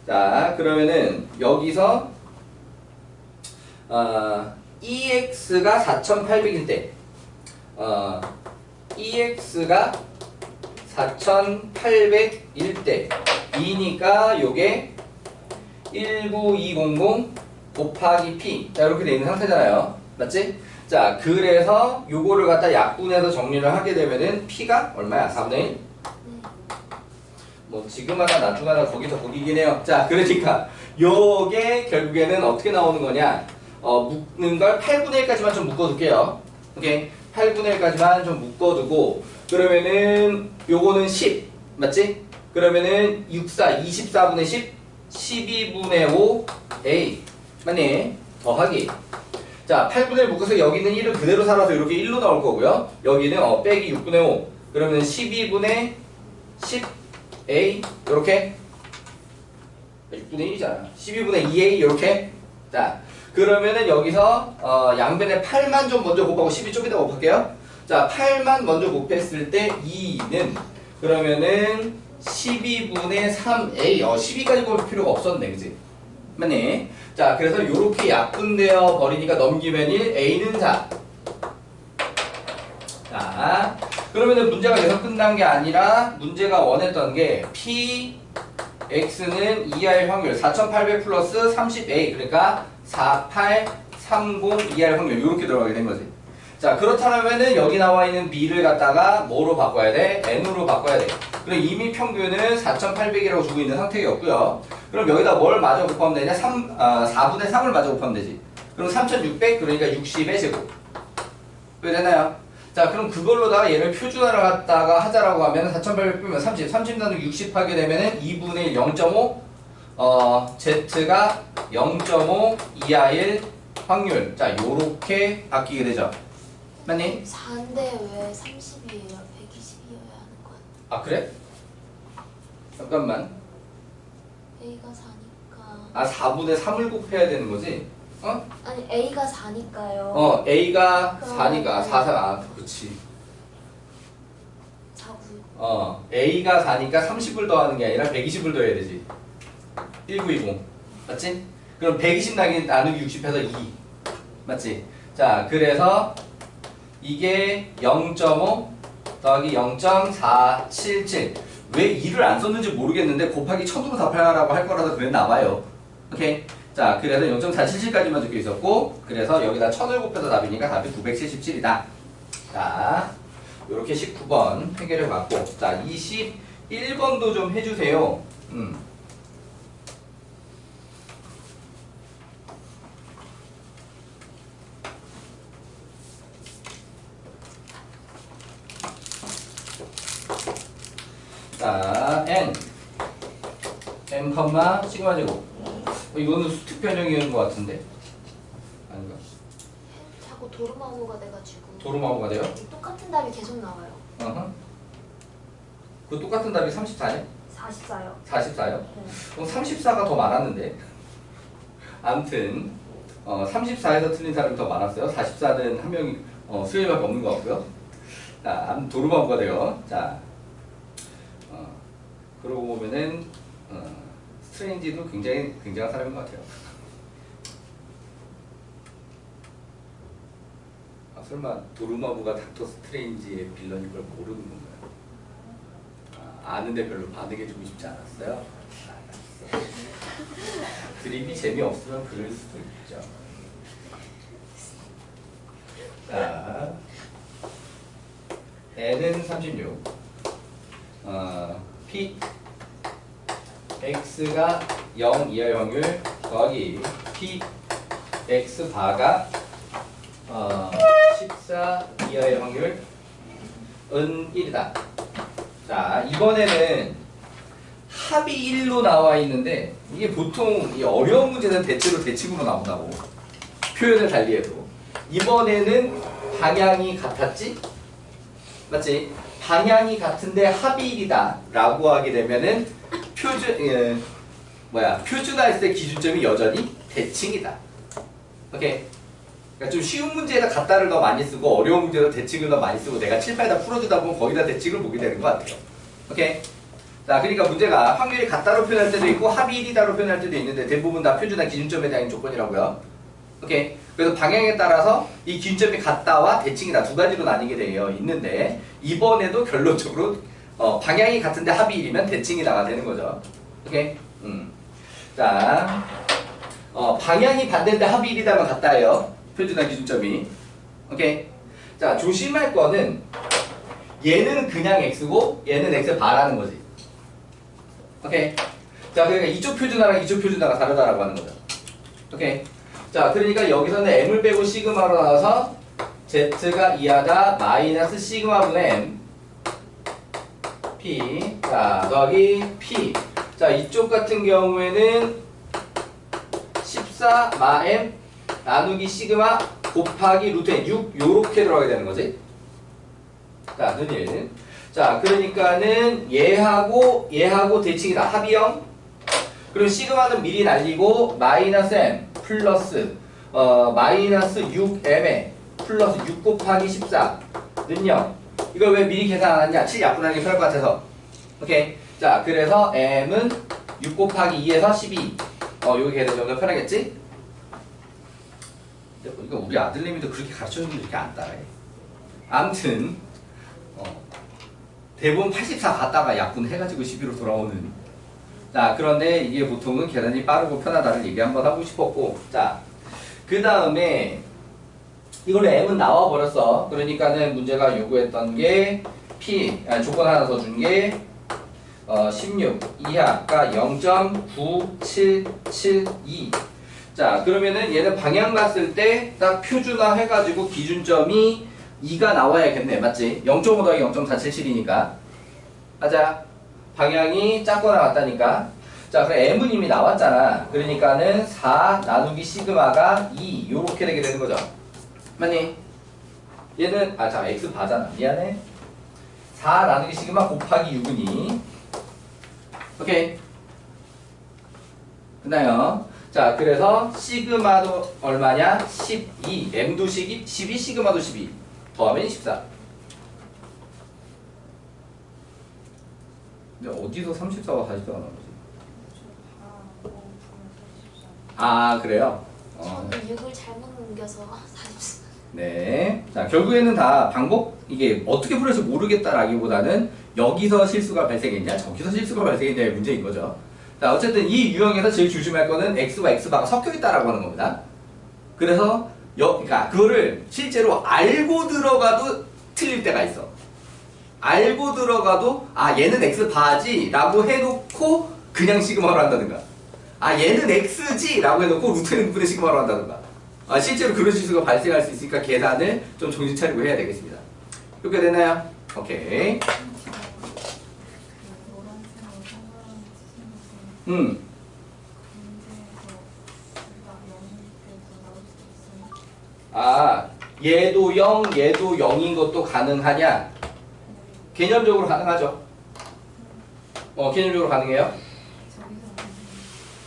자, 그러면은 여기서 EX가 4,800일 때 EX가 4,800일 때 E니까 요게 19200 곱하기 P. 자, 이렇게 돼 있는 상태잖아요. 맞지? 자, 그래서 요거를 갖다 약분해서 정리를 하게 되면은 P가 얼마야? 4분의 1? 뭐 지금 하나 나중 하나 거기서 거기긴 해요. 자, 그러니까 요게 결국에는 어떻게 나오는 거냐? 묶는 걸 8분의 1까지만 좀 묶어둘게요. 오케이? 8분의 1까지만 좀 묶어두고 그러면은 요거는 10 맞지? 그러면은 24분의 10 12분의 5 A 맞니? 더하기 자 8분의 1 묶어서 여기는 1을 그대로 살아서 이렇게 1로 나올 거고요. 여기는 빼기 6분의 5 그러면 12분의 10 A 이렇게 6분의 1이잖아. 12분의 2A 이렇게 자 그러면은 여기서 양변에 8만 좀 먼저 곱하고 12 좀 이따 곱할게요. 자 8만 먼저 곱했을 때 2는 그러면은 12분의 3A 12까지 곱할 필요가 없었네 그지? 맞니? 자 그래서 이렇게 약분되어 버리니까 넘기면 1 A는 4 자 그러면은 문제가 여기서 끝난 게 아니라 문제가 원했던 게 P X는 2R 확률 4800 플러스 30A 그러니까 4830 2R 확률 이렇게 들어가게 된 거지. 자 그렇다면은 여기 나와 있는 B를 갖다가 뭐로 바꿔야 돼? N으로 바꿔야 돼. 그럼 이미 평균은 4800이라고 주고 있는 상태였고요. 그럼 여기다 뭘 마저 곱하면 되냐? 4분의 3을 마저 곱하면 되지. 그럼 3600 그러니까 60의 제곱. 왜 되나요? 자 그럼 그걸로다가 얘를 표준화를 갖다가 하자라고 하면 4800 빼면 30 나누기 60 하게 되면은 2분의 1 0.5 Z가 0.5 2R 확률 자 요렇게 바뀌게 되죠. 맞니? 4인데 왜 30이에요? 120이어야 하는 건 아 그래? 잠깐만 A가 4니까 아 4분의 3을 곱해야 되는 거지? 아니 A가 4니까요 A가 그럼- 4니까 4, 4 그렇지 4구 A가 4니까 30을 더하는 게 아니라 120을 더해야 되지 1920 맞지? 그럼 120 나누기 60 해서 2 맞지? 자 그래서 이게 0.5 더하기 0.477 왜 2를 안 썼는지 모르겠는데 곱하기 1000으로 답하라고 할 거라서 그랬나 봐요. 오케이? 자 그래서 0.477까지만 적혀 있었고 그래서 여기다 1000을 곱해서 답이니까 답이 977이다. 자 요렇게 19번 해결해 봤고 자 21번도 좀 해주세요. 자, n 시그마 제곱. 이거는 수특 변형이었는 것 같은데 아닌가? 자꾸 도루마무가 돼가지고 도루마무가 돼요? 똑같은 답이 계속 나와요 그 똑같은 답이 34네? 44요 44요? 그럼 34가 더 많았는데 아무튼 34에서 틀린 사람이 더 많았어요. 44는 한 명이 수혜밖에 없는 것 같고요. 자, 아무튼 도루마무가 돼요. 자 그러고 보면은 스트레인지도 굉장히 굉장한 사람인 것 같아요. 설마 도루마무가 닥터 스트레인지의 빌런인 걸 모르는 건가요? 아는데 별로 반응해주고 싶지 않았어요? 알았어. 드립이 재미없으면 그럴 수도 있죠. 자, n은 36 P X가 0 이하의 확률 더하기 P X 바가 14 이하의 확률은 1이다. 자 이번에는 합이 1로 나와 있는데 이게 보통 이 어려운 문제는 대체로 대칭으로 나온다고 표현을 달리해도 이번에는 방향이 같았지? 맞지? 방향이 같은데 합이 1이다 라고 하게 되면은 표준화했을 때 기준점이 여전히 대칭이다. 오케이? 그러니까 좀 쉬운 문제에다 갖다를 더 많이 쓰고 어려운 문제에다 대칭을 더 많이 쓰고 내가 7, 8 다 풀어주다 보면 거기다 대칭을 보게 되는 것 같아요. 오케이? 자, 그러니까 문제가 확률이 같다로 표현할 때도 있고 합이 1이다로 표현할 때도 있는데 대부분 다 표준화 기준점에 대한 조건이라고요. 오케이? 그래서 방향에 따라서 이 기준점이 같다와 대칭이다 두 가지로 나뉘게 되어 있는데 이번에도 결론적으로 방향이 같은데 합이 1이면 대칭이다가 되는 거죠. 오케이? 자, 방향이 반대인데 합이 1이다면 같다예요. 표준화 기준점이. 오케이? 자, 조심할 거는 얘는 그냥 x고 얘는 x의 바라는 거지. 오케이? 자, 그러니까 이쪽 표준화랑 이쪽 표준화가 다르다라고 하는 거죠. 오케이? 자, 그러니까 여기서는 m을 빼고 시그마로 나와서 z가 이하다 마이너스 시그마분의 m p 자, 더하기 p 자, 이쪽 같은 경우에는 14 마 m 나누기 시그마 곱하기 루트 n 6 요렇게 들어가게 되는 거지. 자, 눈일. 자, 그러니까는 얘하고 대칭이다. 합이 0. 그리고 시그마는 미리 날리고 마이너스 m 플러스 마이너스 6m에 플러스 6 곱하기 14는 0. 이걸 왜 미리 계산 안 하냐? 7 약분하는 게 편할 것 같아서. 오케이. 자, 그래서 m은 6 곱하기 2에서 12. 여기 계산 좀 더 편하겠지? 이거 우리 아들내미도 그렇게 가르쳐주는데 이렇게 안 따라해. 아무튼 대부분 84 갔다가 약분 해가지고 12로 돌아오는. 자, 그런데 이게 보통은 계산이 빠르고 편하다는 얘기 한번 하고 싶었고, 자, 그 다음에 이걸로 m은 나와 버렸어. 그러니까는 문제가 요구했던 게 조건 하나 더 준 게 16 이하가 0.9772. 자, 그러면은 얘는 방향 봤을 때 딱 표준화 해가지고 기준점이 2가 나와야겠네. 맞지? 0.5 더하기 0.477이니까. 맞아. 방향이 작거나 같다니까. 자, 그럼 m은 이미 나왔잖아. 그러니까는 4 나누기 시그마가 2 요렇게 되게 되는 거죠. 맞니? 얘는 자, x 바잖아. 미안해. 4 나누기 시그마 곱하기 6은 2. 오케이. 끝나요. 자, 그래서 시그마도 얼마냐? 12. m도 12, 시그마도 12. 더하면 14. 근데 어디서 34와 44가 나오지? 아, 그래요? 저는 6을 잘못 넘겨서 44. 네. 자, 결국에는 다 방법, 이게 어떻게 풀을지 모르겠다라기보다는 여기서 실수가 발생했냐, 저기서 실수가 발생했냐의 문제인 거죠. 자, 어쨌든 이 유형에서 제일 조심할 거는 x와 x바가 섞여 있다라고 하는 겁니다. 그래서 그러니까 그거를 실제로 알고 들어가도 틀릴 때가 있어. 알고 들어가도 얘는 x바지 라고 해놓고 그냥 시그마로 한다든가, 얘는 x지 라고 해놓고 루트 n분의 시그마로 한다든가, 실제로 그런 실수가 발생할 수 있으니까 계산을 좀 정신 차리고 해야 되겠습니다. 이렇게 됐나요? 오케이. 얘도 0, 얘도 0인 것도 가능하냐? 개념적으로 가능하죠. 개념적으로 가능해요.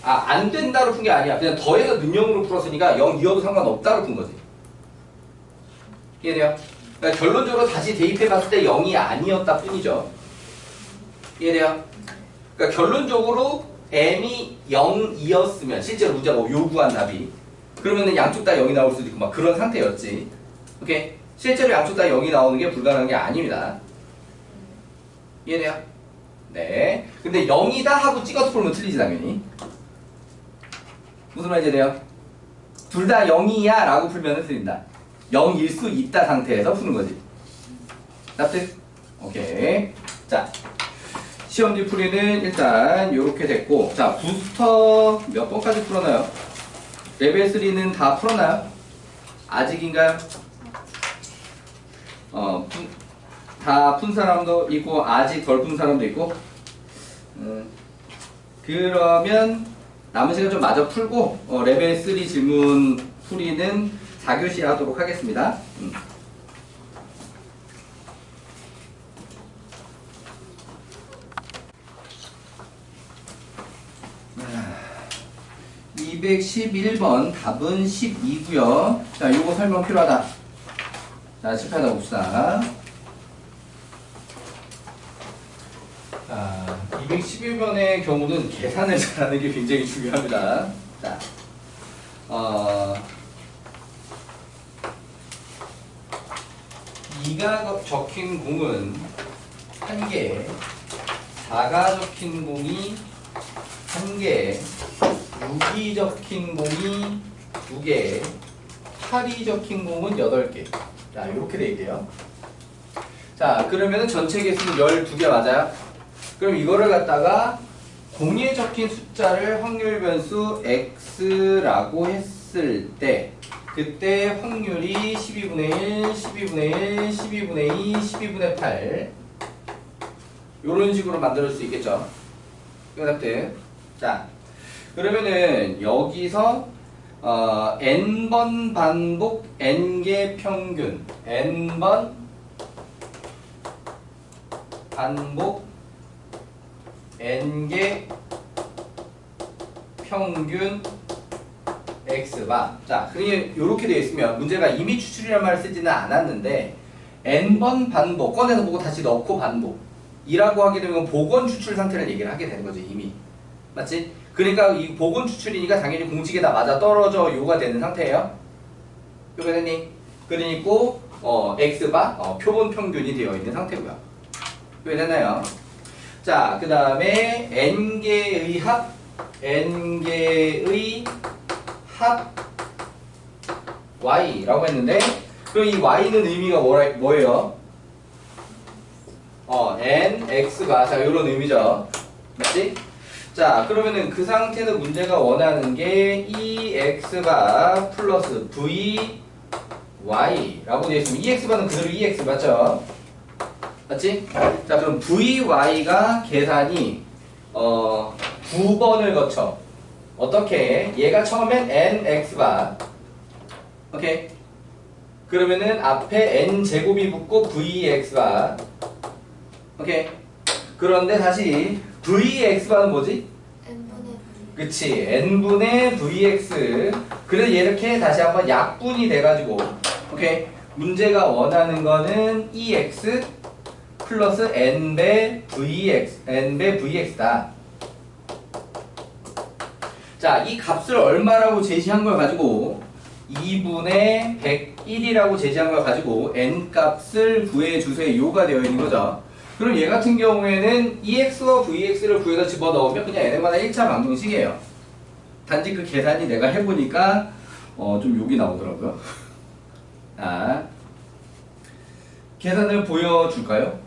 안 된다로 푼 게 아니야. 그냥 더해서 능력으로 풀었으니까 0 이어도 상관없다로 푼 거지. 이해돼요? 그러니까 결론적으로 다시 대입해봤을 때 0이 아니었다 뿐이죠. 이해돼요? 그러니까 결론적으로 m이 0이었으면 실제로 문제가 요구한 답이, 그러면은 양쪽 다 0이 나올 수도 있고 막 그런 상태였지. 오케이? 실제로 양쪽 다 0이 나오는 게 불가능한 게 아닙니다. 이해돼요? 네. 근데 0이다 하고 찍어서 풀면 틀리지 당연히. 무슨 말인지 돼요? 둘 다 0이야 라고 풀면 틀린다. 0일 수 있다 상태에서 푸는 거지. 납득? 오케이. 자, 시험지 풀이는 일단 요렇게 됐고, 자, 부스터 몇 번까지 풀었나요? 레벨 3는 다 풀었나요? 아직인가요? 다 푼 사람도 있고 아직 덜 푼 사람도 있고. 그러면 남은 시간 좀 마저 풀고 레벨 3 질문 풀이는 4교시 하도록 하겠습니다. 음. 2 211번 답은 12고요. 자, 요거 설명 필요하다. 자, 칠판에 봅시다. 자, 211번의 경우는 계산을 잘하는 게 굉장히 중요합니다. 자, 이가 적힌 공은 1개, 4가 적힌 공이 1개, 6이 적힌 공이 2개, 8이 적힌 공은 8개. 자, 이렇게 돼 있대요. 자, 그러면은 전체 개수는 12개 맞아요? 그럼 이거를 갖다가 공에 적힌 숫자를 확률 변수 x라고 했을 때 그때 확률이 12분의 1, 12분의 1, 12분의 2, 12분의 8 요런 식으로 만들 수 있겠죠. 끝났대. 자, 그러면은 여기서 n번 반복 n개 평균 n번 반복 n개 평균 x바. 자, 그러니 이렇게 되어 있으면 문제가 이미 추출이라는 말을 쓰지는 않았는데 n번 반복 꺼내서 보고 다시 넣고 반복 이라고 하게 되면 복원 추출 상태를 얘기를 하게 되는 거죠. 이미 맞지? 그러니까 이 복원 추출이니까 당연히 공식에다 맞아 떨어져 요가 되는 상태예요. 표현했니? 그러니까 x바 표본 평균이 되어 있는 상태고요. 표현했나요? 자, 그 다음에 n개의 합 n개의 합 y라고 했는데 그럼 이 y는 의미가 뭐예요? n, x가 자 요런 의미죠. 맞지? 자, 그러면은 그 상태는 문제가 원하는 게 ex바 플러스 vy라고 되어 있으면 ex바는 그대로 ex 맞죠? 맞지? 자, 그럼 vy가 계산이 9번을 거쳐 어떻게? 얘가 처음엔 nx바 오케이? 그러면은 앞에 n 제곱이 붙고 vx바 오케이? 그런데 다시 vx바는 뭐지? n분의 v. 그치, n분의 vx. 그래서 이렇게 다시 한번 약분이 돼가지고 오케이? 문제가 원하는 거는 ex 플러스 n배 vx다. 자, 이 값을 얼마라고 제시한 걸 가지고 2분의 101이라고 제시한 걸 가지고 n 값을 구해주세요. 요가 되어 있는 거죠. 그럼 얘 같은 경우에는 ex와 vx를 구해서 집어넣으면 그냥 n마다 1차 방정식이에요. 단지 그 계산이 내가 해보니까 좀 욕이 나오더라고요. 계산을 보여줄까요?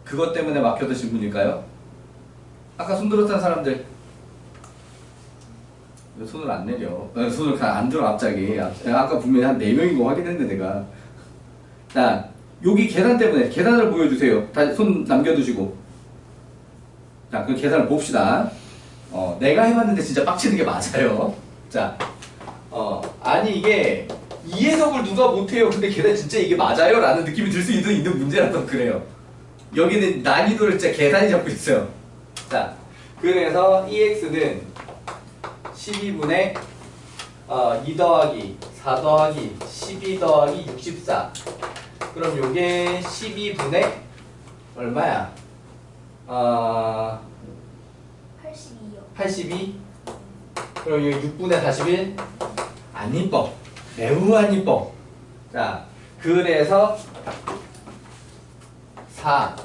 그것 때문에 막혀드신 분일까요? 아까 손 들었던 사람들 왜 손을 안 내려? 손을 그냥 안 들어 갑자기. 아까 분명히 한 4명인 거 확인했는데 내가. 자, 여기 계산 때문에 계산을 보여주세요. 다시 손 남겨두시고. 자, 그 계산을 봅시다. 내가 해봤는데 진짜 빡치는 게 맞아요. 자, 아니 이게 이 해석을 누가 못해요. 근데 계산 진짜 이게 맞아요? 라는 느낌이 들 수 있는 문제라서 그래요. 여기는 난이도를 진짜 계산이 잡고 있어요. 자, 그래서 EX는 12분의 2 더하기 4 더하기 12 더하기 64. 그럼 요게 12분의 얼마야? 82요. 82? 그럼 여기 6분의 41? 안 이뻐. 매우 안 이뻐. 자, 그래서 4,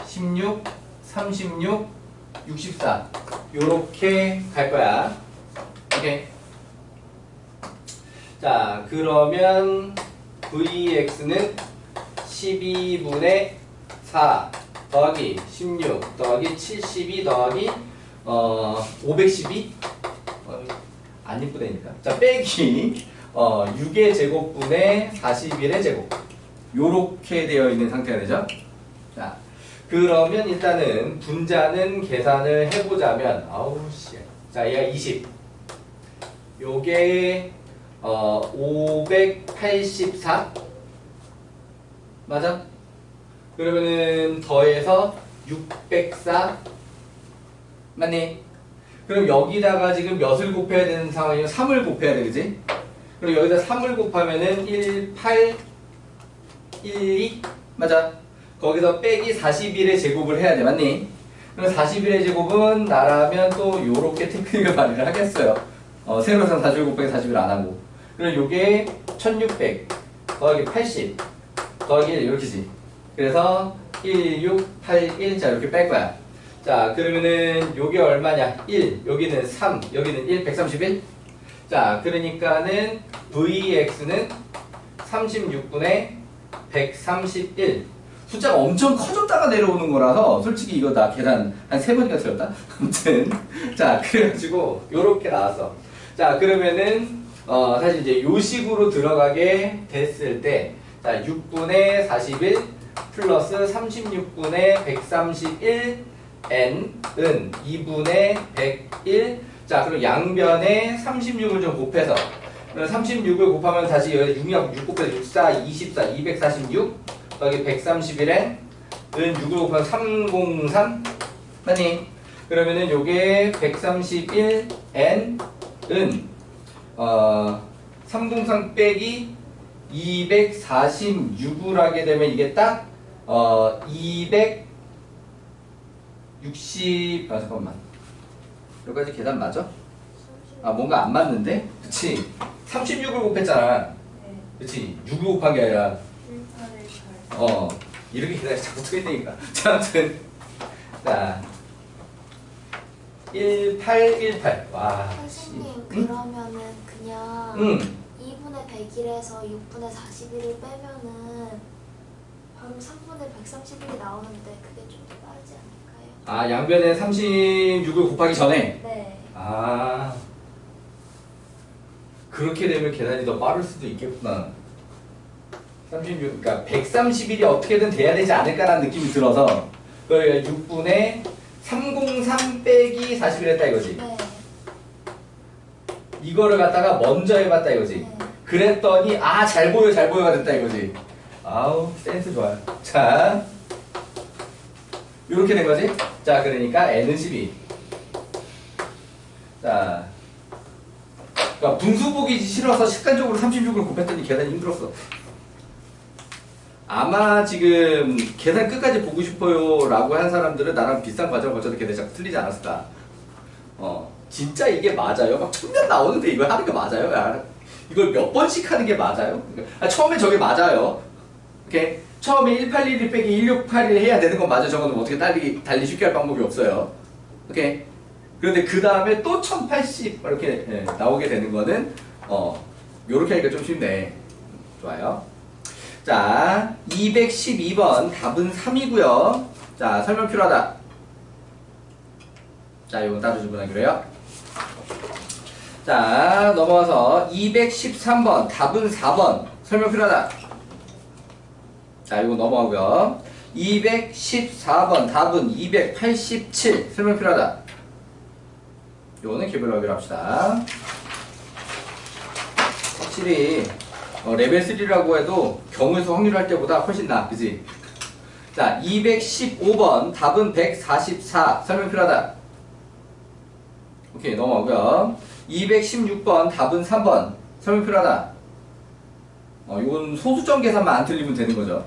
16, 36, 64 요렇게 갈 거야. 오케이. 자, 그러면 vx는 12분의 4 더하기 16 더하기 72 더하기 512 안 이쁘다니까. 자, 빼기 6의 제곱분의 41의 제곱 요렇게 되어 있는 상태가 되죠. 자, 그러면 일단은 분자는 계산을 해보자면 자, 얘가 20 요게 584 맞아? 그러면은 더해서 604 맞니? 그럼 여기다가 지금 몇을 곱해야 되는 상황이면 3을 곱해야 돼, 그지? 그럼 여기다 3을 곱하면은 1, 8, 1, 2 맞아. 거기서 빼기 41의 제곱을 해야 돼, 맞니? 그럼 41의 제곱은 나라면 또 요렇게 테크닉을 발휘를 하겠어요. 세로선 41 곱하기 41 안 하고. 그럼 요게 1600 더하기 80 더하기 1 이렇게지. 그래서 1, 6, 8, 1 자 이렇게 뺄 거야. 자 그러면은 요게 얼마냐? 1 여기는 3 여기는 1 131. 자 그러니까는 Vx는 36분의 131. 숫자가 엄청 커졌다가 내려오는 거라서 솔직히 이거 나 계산 한 3번이나 틀렸다? 아무튼 자 그래가지고 요렇게 나왔어. 자 그러면은 사실 이제 요 식으로 들어가게 됐을 때 자 6분의 41 플러스 36분의 131 n은 2분의 101. 자 그럼 양변에 36을 좀 곱해서 36을 곱하면 다시 여기 6 곱해서 64, 24, 246 더하기 131엔 은 6을 곱하면 303 맞니? 그러면은 요게 131n은 303 빼기 246을 하게 되면 이게 딱 260 잠깐만 여기까지 계산 맞아? 아 뭔가 안 맞는데? 그치? 36을 곱했잖아. 네. 그치? 6을 곱한 게 아니라 18을 이렇게 계산이 자꾸 틀리니까. 자, 아무튼 자 1818 와. 선생님 응? 그러면은 그냥 응. 2분의 101에서 6분의 41을 빼면은 바로 3분의 131이 나오는데 그게 좀 더 빠르지 않을까요? 아 양변에 36을 곱하기 전에 네. 아 그렇게 되면 계산이 더 빠를 수도 있겠구나. 36 그러니까 131이 어떻게든 돼야 되지 않을까라는 느낌이 들어서 그 6분의 303 빼기 41 했다 이거지. 네. 이거를 갖다가 먼저 해봤다 이거지. 네. 그랬더니 아 잘 보여 잘 보여가 됐다 이거지. 아우 센스 좋아요. 자 요렇게 된 거지. 자 그러니까 n은 12. 자 그러니까 분수 보기 싫어서 습관적으로 36을 곱했더니 계산이 힘들었어. 아마 지금 계산 끝까지 보고 싶어요 라고 한 사람들은 나랑 비슷한 과정을 거쳐도 계산이 자꾸 틀리지 않았을까. 진짜 이게 맞아요? 막 천년 나오는데 이걸 하는 게 맞아요? 야, 이걸 몇 번씩 하는 게 맞아요? 처음에 저게 맞아요. 오케이? 처음에 1811 빼기 1681 해야 되는 건 맞아. 저거는 어떻게 달리 쉽게 할 방법이 없어요. 오케이? 그런데 그 다음에 또 1080 이렇게 나오게 되는 거는 요렇게 하니까 좀 쉽네. 좋아요. 자 212번 답은 3이고요. 자 설명 필요하다. 자 이건 따로 주문하기로 해요. 자 넘어가서 213번 답은 4번 설명 필요하다. 자 이거 넘어가고요. 214번 답은 287 설명 필요하다. 요거는 개별로 하기로 합시다. 확실히 레벨 3라고 해도 경우에서 확률 할 때보다 훨씬 나아, 그지? 자 215번 답은 144 설명 필요하다. 오케이 넘어가고요. 216번 답은 3번 설명 필요하다. 이건 소수점 계산만 안 틀리면 되는 거죠.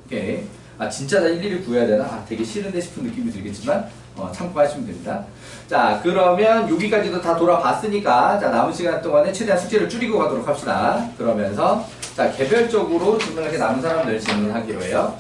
오케이. 아 진짜 나 일일이 구해야 되나? 아 되게 싫은데 싶은 느낌이 들겠지만 참고하시면 됩니다. 자 그러면 여기까지도 다 돌아봤으니까 자 남은 시간 동안에 최대한 숙제를 줄이고 가도록 합시다. 그러면서 자 개별적으로 질문하게 남은 사람들 질문하기로 해요.